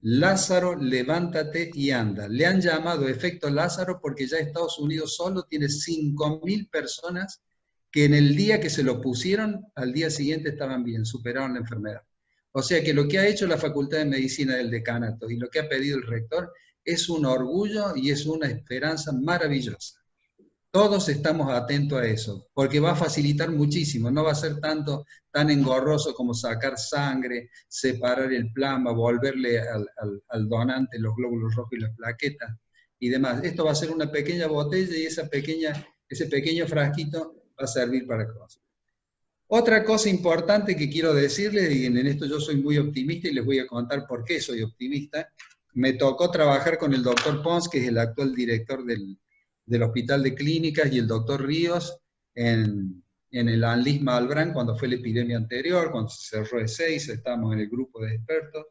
Lázaro, levántate y anda. Le han llamado efecto Lázaro porque ya Estados Unidos solo tiene 5.000 personas que en el día que se lo pusieron, al día siguiente estaban bien, superaron la enfermedad. O sea que lo que ha hecho la Facultad de Medicina del Decanato y lo que ha pedido el rector es un orgullo y es una esperanza maravillosa. Todos estamos atentos a eso, porque va a facilitar muchísimo, no va a ser tan engorroso como sacar sangre, separar el plasma, volverle al donante los glóbulos rojos y las plaquetas y demás. Esto va a ser una pequeña botella y ese pequeño frasquito va a servir para cosas. Otra cosa importante que quiero decirles, y en esto yo soy muy optimista y les voy a contar por qué soy optimista, me tocó trabajar con el doctor Pons, que es el actual director del Hospital de Clínicas, y el doctor Ríos en el Anlis Malbrán, cuando fue la epidemia anterior, cuando se cerró E6, estábamos en el grupo de expertos,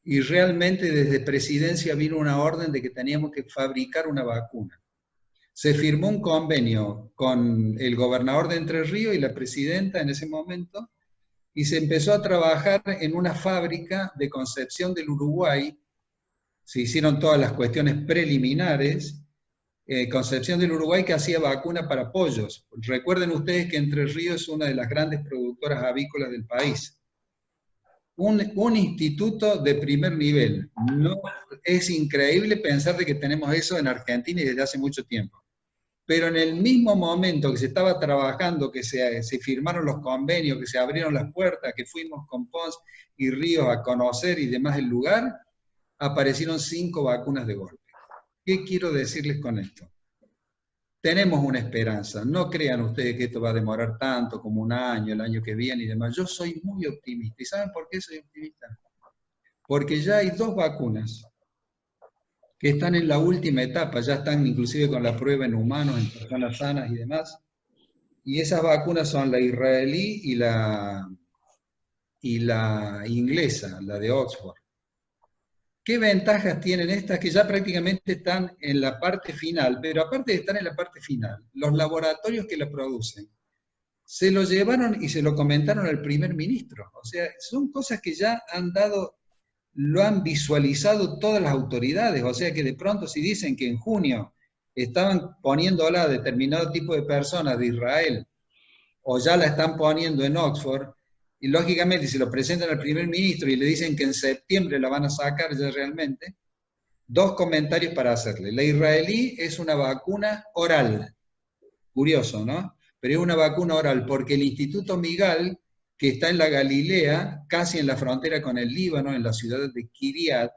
y realmente desde Presidencia vino una orden de que teníamos que fabricar una vacuna. Se firmó un convenio con el gobernador de Entre Ríos y la presidenta en ese momento, y se empezó a trabajar en una fábrica de Concepción del Uruguay. Se hicieron todas las cuestiones preliminares. Concepción del Uruguay, que hacía vacuna para pollos. Recuerden ustedes que Entre Ríos es una de las grandes productoras avícolas del país. Un instituto de primer nivel. No, es increíble pensar de que tenemos eso en Argentina y desde hace mucho tiempo. Pero en el mismo momento que se estaba trabajando, que se firmaron los convenios, que se abrieron las puertas, que fuimos con Pons y Ríos a conocer y demás el lugar, aparecieron 5 vacunas de golpe. ¿Qué quiero decirles con esto? Tenemos una esperanza. No crean ustedes que esto va a demorar tanto, como un año, el año que viene y demás. Yo soy muy optimista. ¿Y saben por qué soy optimista? Porque ya hay 2 vacunas que están en la última etapa, ya están inclusive con la prueba en humanos, en personas sanas y demás. Y esas vacunas son la israelí y la inglesa, la de Oxford. ¿Qué ventajas tienen estas que ya prácticamente están en la parte final? Pero aparte de estar en la parte final, los laboratorios que la producen se lo llevaron y se lo comentaron al primer ministro. O sea, son cosas que ya lo han visualizado todas las autoridades. O sea que de pronto si dicen que en junio estaban poniéndola a determinado tipo de personas de Israel, o ya la están poniendo en Oxford, y lógicamente si lo presentan al primer ministro y le dicen que en septiembre la van a sacar ya realmente, 2 comentarios para hacerle. La israelí es una vacuna oral. Curioso, ¿no? Pero es una vacuna oral porque el Instituto Migal, que está en la Galilea, casi en la frontera con el Líbano, en la ciudad de Kiryat,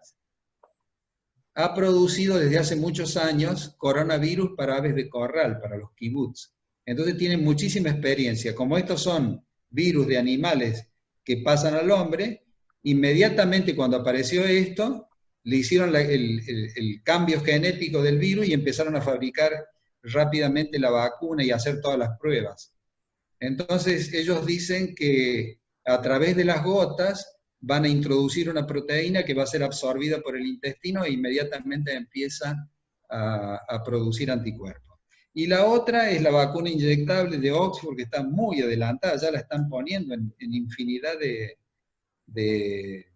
ha producido desde hace muchos años coronavirus para aves de corral, para los kibutz. Entonces tienen muchísima experiencia. Como estos son virus de animales que pasan al hombre, inmediatamente cuando apareció esto, le hicieron el cambio genético del virus y empezaron a fabricar rápidamente la vacuna y hacer todas las pruebas. Entonces ellos dicen que a través de las gotas van a introducir una proteína que va a ser absorbida por el intestino e inmediatamente empieza a producir anticuerpos. Y la otra es la vacuna inyectable de Oxford, que está muy adelantada, ya la están poniendo en infinidad de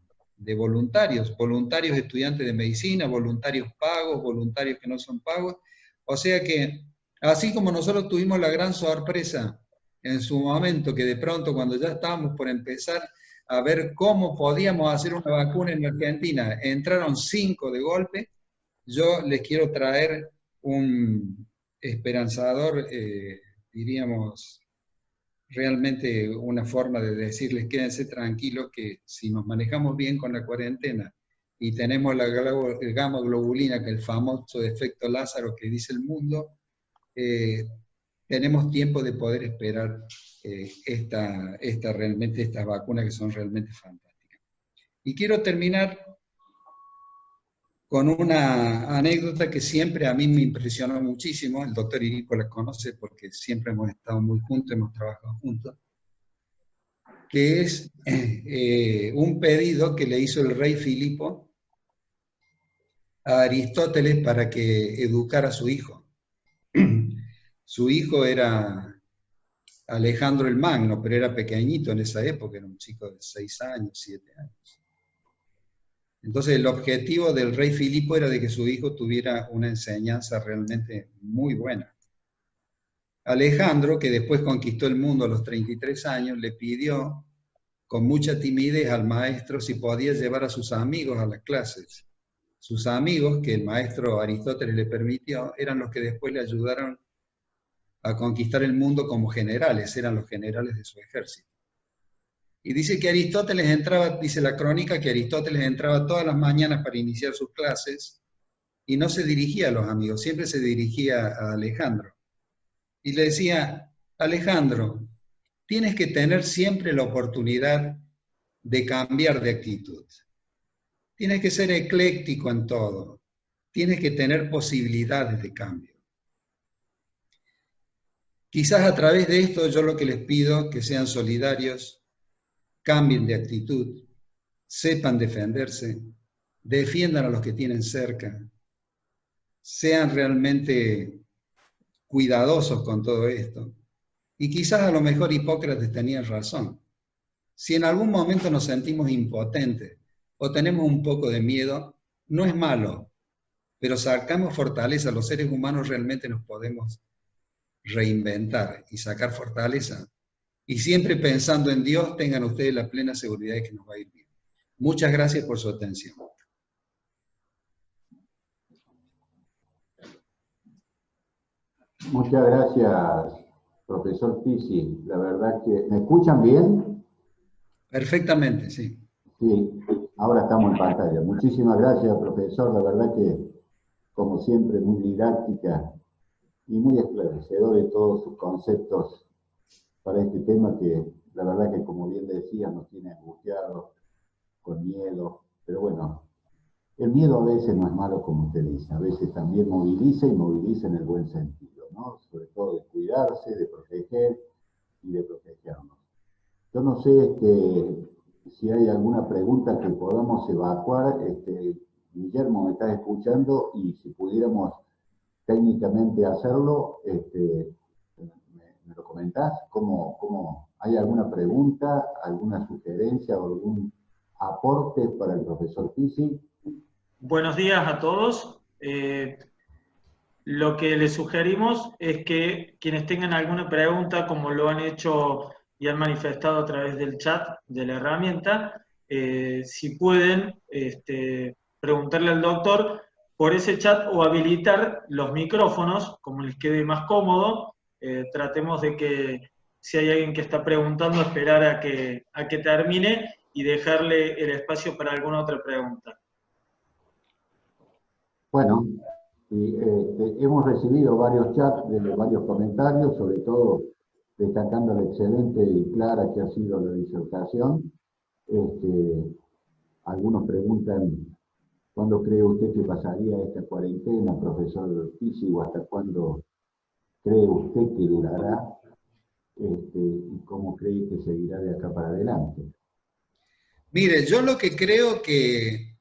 voluntarios, voluntarios estudiantes de medicina, voluntarios pagos, voluntarios que no son pagos. O sea que, así como nosotros tuvimos la gran sorpresa en su momento, que de pronto cuando ya estábamos por empezar a ver cómo podíamos hacer una vacuna en Argentina, entraron 5 de golpe, yo les quiero traer un esperanzador, diríamos, realmente una forma de decirles quédense tranquilos que si nos manejamos bien con la cuarentena y tenemos la gamma globulina, que es el famoso efecto Lázaro que dice el mundo, tenemos tiempo de poder esperar realmente estas vacunas que son realmente fantásticas. Y quiero terminar con una anécdota que siempre a mí me impresionó muchísimo. El doctor Irico la conoce porque siempre hemos estado muy juntos, hemos trabajado juntos, que es un pedido que le hizo el rey Filipo a Aristóteles para que educara a su hijo. Su hijo era Alejandro el Magno, pero era pequeñito en esa época, era un chico de 6 años, 7 años. Entonces el objetivo del rey Filipo era de que su hijo tuviera una enseñanza realmente muy buena. Alejandro, que después conquistó el mundo a los 33 años, le pidió con mucha timidez al maestro si podía llevar a sus amigos a las clases. Sus amigos, que el maestro Aristóteles le permitió, eran los que después le ayudaron a conquistar el mundo como generales, eran los generales de su ejército. Y dice que Aristóteles entraba, dice la crónica, que Aristóteles entraba todas las mañanas para iniciar sus clases y no se dirigía a los amigos, siempre se dirigía a Alejandro. Y le decía, Alejandro, tienes que tener siempre la oportunidad de cambiar de actitud. Tienes que ser ecléctico en todo. Tienes que tener posibilidades de cambio. Quizás a través de esto yo lo que les pido que sean solidarios, cambien de actitud, sepan defenderse, defiendan a los que tienen cerca, sean realmente cuidadosos con todo esto. Y quizás a lo mejor Hipócrates tenía razón. Si en algún momento nos sentimos impotentes o tenemos un poco de miedo, no es malo, pero sacamos fortaleza. Los seres humanos realmente nos podemos reinventar y sacar fortaleza. Y siempre pensando en Dios, tengan ustedes la plena seguridad de que nos va a ir bien. Muchas gracias por su atención. Muchas gracias, profesor Pisi. La verdad que... ¿Me escuchan bien? Perfectamente, sí. Sí, ahora estamos en pantalla. Muchísimas gracias, profesor. La verdad que, como siempre, muy didáctica y muy esclarecedor de todos sus conceptos para este tema que, la verdad que, como bien decía, nos tiene angustiados, con miedo. Pero bueno, el miedo a veces no es malo, como usted dice. A veces también moviliza y moviliza en el buen sentido, ¿no? Sobre todo de cuidarse, de proteger y de protegernos. Yo no sé si hay alguna pregunta que podamos evacuar. Guillermo, me estás escuchando y si pudiéramos técnicamente hacerlo, ¿me lo comentás? ¿Hay alguna pregunta, alguna sugerencia o algún aporte para el profesor Pisi? Buenos días a todos. Lo que les sugerimos es que quienes tengan alguna pregunta, como lo han hecho y han manifestado a través del chat de la herramienta, si pueden preguntarle al doctor por ese chat o habilitar los micrófonos, como les quede más cómodo. Tratemos de que si hay alguien que está preguntando, esperar a que termine y dejarle el espacio para alguna otra pregunta. Bueno, hemos recibido varios chats, varios comentarios, sobre todo destacando la excelente y clara que ha sido la disertación. Algunos preguntan, ¿cuándo cree usted que pasaría esta cuarentena, profesor Pizzi, o hasta cuándo cree usted que durará? ¿Y cómo cree que seguirá de acá para adelante? Mire, yo lo que creo que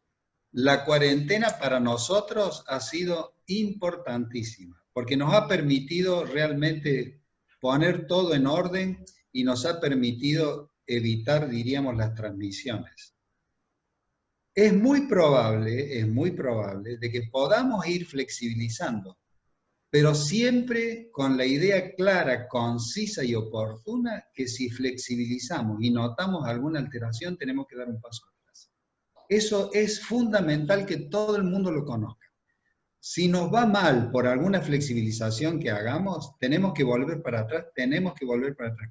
la cuarentena para nosotros ha sido importantísima, porque nos ha permitido realmente poner todo en orden y nos ha permitido evitar, diríamos, las transmisiones. Es muy probable de que podamos ir flexibilizando, pero siempre con la idea clara, concisa y oportuna que si flexibilizamos y notamos alguna alteración, tenemos que dar un paso atrás. Eso es fundamental que todo el mundo lo conozca. Si nos va mal por alguna flexibilización que hagamos, tenemos que volver para atrás,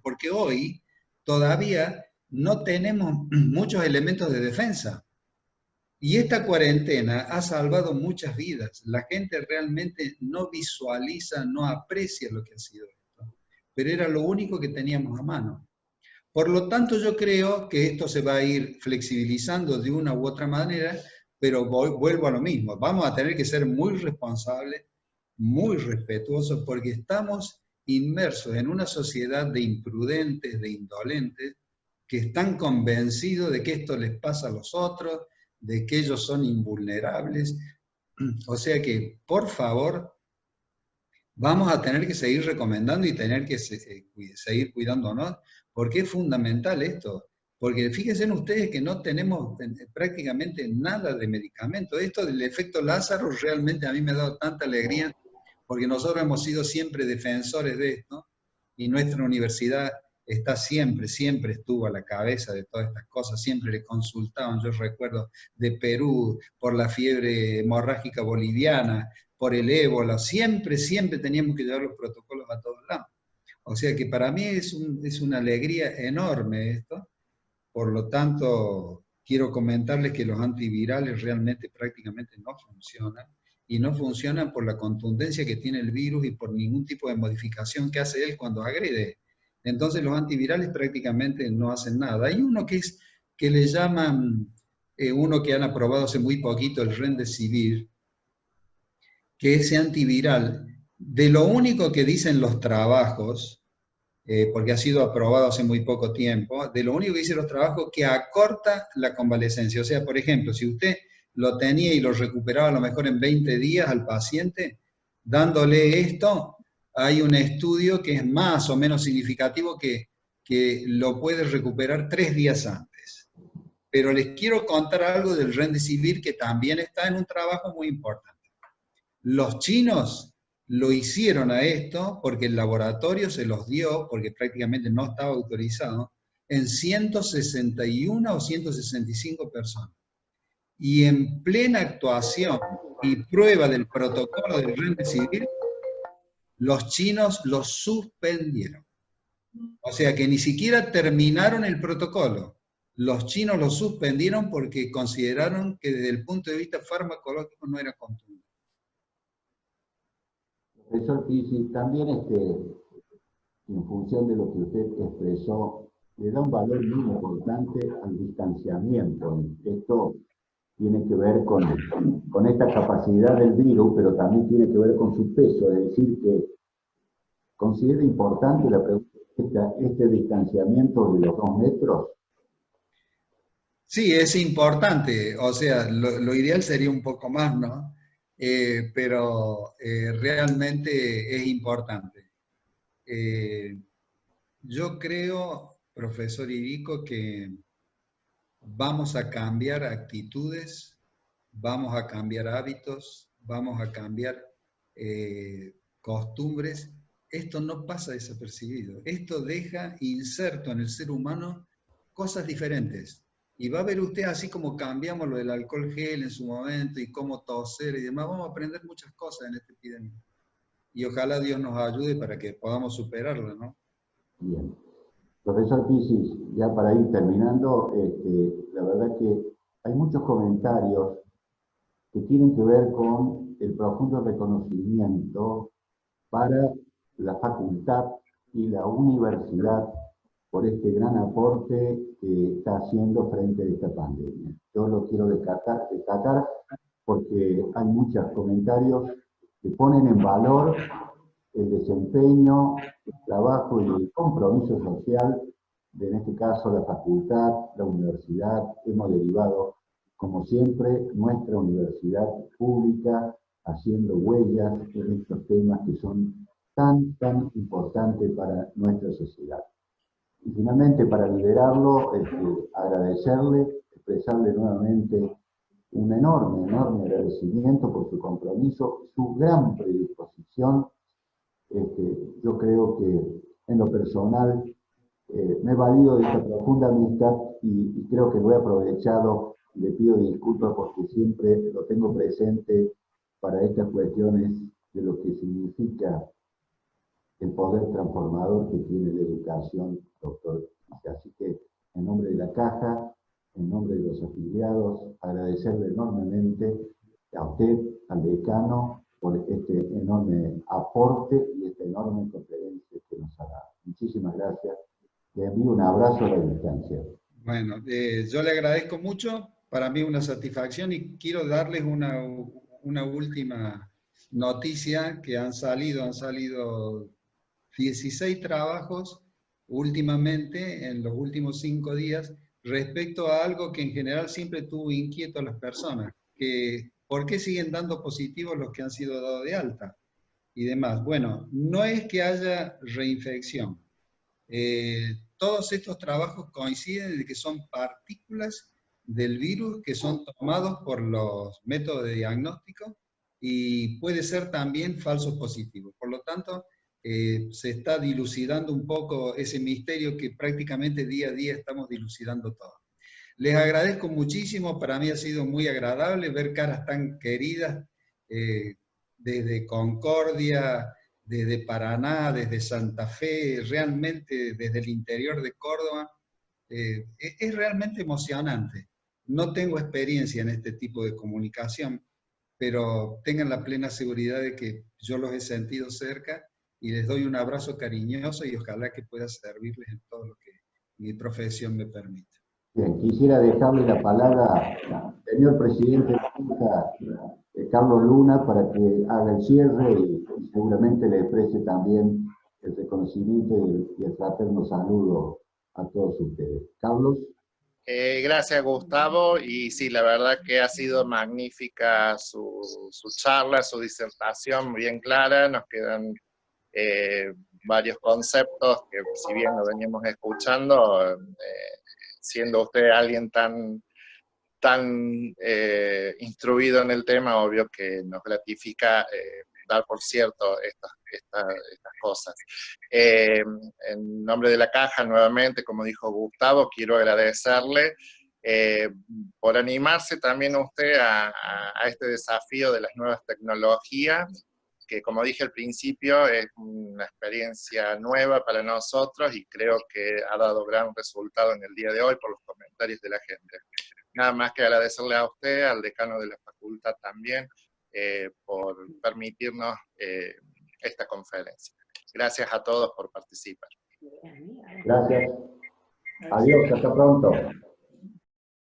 porque hoy todavía no tenemos muchos elementos de defensa. Y esta cuarentena ha salvado muchas vidas. La gente realmente no visualiza, no aprecia lo que ha sido esto. Pero era lo único que teníamos a mano. Por lo tanto, yo creo que esto se va a ir flexibilizando de una u otra manera, pero vuelvo a lo mismo. Vamos a tener que ser muy responsables, muy respetuosos, porque estamos inmersos en una sociedad de imprudentes, de indolentes, que están convencidos de que esto les pasa a los otros, de que ellos son invulnerables. O sea que, por favor, vamos a tener que seguir recomendando y tener que seguir cuidándonos, porque es fundamental esto. Porque fíjense ustedes que no tenemos prácticamente nada de medicamento. Esto del efecto Lázaro realmente a mí me ha dado tanta alegría, porque nosotros hemos sido siempre defensores de esto, y nuestra universidad está siempre estuvo a la cabeza de todas estas cosas, siempre le consultaban, yo recuerdo de Perú, por la fiebre hemorrágica boliviana, por el ébola, siempre teníamos que llevar los protocolos a todos lados. O sea que para mí es una alegría enorme esto, por lo tanto quiero comentarles que los antivirales realmente prácticamente no funcionan, y no funcionan por la contundencia que tiene el virus y por ningún tipo de modificación que hace él cuando agrede. Entonces los antivirales prácticamente no hacen nada. Hay uno que le llaman, uno que han aprobado hace muy poquito, el Remdesivir, que ese antiviral, de lo único que dicen los trabajos, porque ha sido aprobado hace muy poco tiempo, de lo único que dicen los trabajos, que acorta la convalecencia. O sea, por ejemplo, si usted lo tenía y lo recuperaba a lo mejor en 20 días al paciente, dándole esto, hay un estudio que es más o menos significativo que lo puede recuperar 3 días antes. Pero les quiero contar algo del Remdesivir que también está en un trabajo muy importante. Los chinos lo hicieron a esto porque el laboratorio se los dio, porque prácticamente no estaba autorizado, en 161 o 165 personas. Y en plena actuación y prueba del protocolo del Remdesivir, los chinos lo suspendieron. O sea que ni siquiera terminaron el protocolo. Los chinos lo suspendieron porque consideraron que desde el punto de vista farmacológico no era contundente. Profesor Pizzi, también en función de lo que usted expresó, le da un valor muy importante al distanciamiento. Esto tiene que ver con esta capacidad del virus, pero también tiene que ver con su peso, es decir, que considera importante la pregunta, este distanciamiento de los 2 metros. Sí, es importante, o sea, lo ideal sería un poco más, ¿no? Pero realmente es importante. Yo creo, profesor Irico, que vamos a cambiar actitudes, vamos a cambiar hábitos, vamos a cambiar costumbres. Esto no pasa desapercibido. Esto deja inserto en el ser humano cosas diferentes. Y va a ver usted, así como cambiamos lo del alcohol gel en su momento y cómo toser y demás, vamos a aprender muchas cosas en esta epidemia. Y ojalá Dios nos ayude para que podamos superarla, ¿no? Bien. Profesor Pizzi, ya para ir terminando, la verdad que hay muchos comentarios que tienen que ver con el profundo reconocimiento para la facultad y la universidad por este gran aporte que está haciendo frente a esta pandemia. Yo lo quiero destacar porque hay muchos comentarios que ponen en valor el desempeño, el trabajo y el compromiso social de, en este caso, la facultad, la universidad. Hemos derivado, como siempre, nuestra universidad pública haciendo huellas en estos temas que son tan importantes para nuestra sociedad. Y finalmente, para liderarlo, agradecerle, expresarle nuevamente un enorme agradecimiento por su compromiso, su gran predisposición. Yo creo que en lo personal me he valido de esta profunda amistad y creo que lo he aprovechado. Le pido disculpas porque siempre lo tengo presente para estas cuestiones de lo que significa el poder transformador que tiene la educación, doctor. Así que, en nombre de la Caja, en nombre de los afiliados, agradecerle enormemente a usted, al decano, por este enorme aporte y esta enorme conferencia que nos ha dado. Muchísimas gracias. Le envío un abrazo a la distancia. Bueno, yo le agradezco mucho. Para mí una satisfacción y quiero darles una última noticia que han salido 16 trabajos últimamente, en los últimos 5 días, respecto a algo que en general siempre tuvo inquieto a las personas, que ¿por qué siguen dando positivos los que han sido dados de alta? Y demás. Bueno, no es que haya reinfección. Todos estos trabajos coinciden en que son partículas del virus que son tomados por los métodos de diagnóstico y puede ser también falsos positivos. Por lo tanto, se está dilucidando un poco ese misterio que prácticamente día a día estamos dilucidando todo. Les agradezco muchísimo, para mí ha sido muy agradable ver caras tan queridas desde Concordia, desde Paraná, desde Santa Fe, realmente desde el interior de Córdoba. Es realmente emocionante. No tengo experiencia en este tipo de comunicación, pero tengan la plena seguridad de que yo los he sentido cerca y les doy un abrazo cariñoso y ojalá que pueda servirles en todo lo que mi profesión me permite. Bien, quisiera dejarle la palabra al señor presidente de la Junta, Carlos Luna, para que haga el cierre y seguramente le exprese también el reconocimiento y el fraterno saludo a todos ustedes. Carlos. Gracias, Gustavo, y sí, la verdad que ha sido magnífica su charla, su disertación bien clara. Nos quedan varios conceptos que, si bien lo veníamos escuchando, siendo usted alguien tan instruido en el tema, obvio que nos gratifica dar por cierto estas cosas. En nombre de la Caja, nuevamente, como dijo Gustavo, quiero agradecerle por animarse también usted a este desafío de las nuevas tecnologías, que, como dije al principio, es una experiencia nueva para nosotros y creo que ha dado gran resultado en el día de hoy por los comentarios de la gente. Nada más que agradecerle a usted, al decano de la facultad también, por permitirnos esta conferencia. Gracias a todos por participar. Gracias. Adiós, hasta pronto.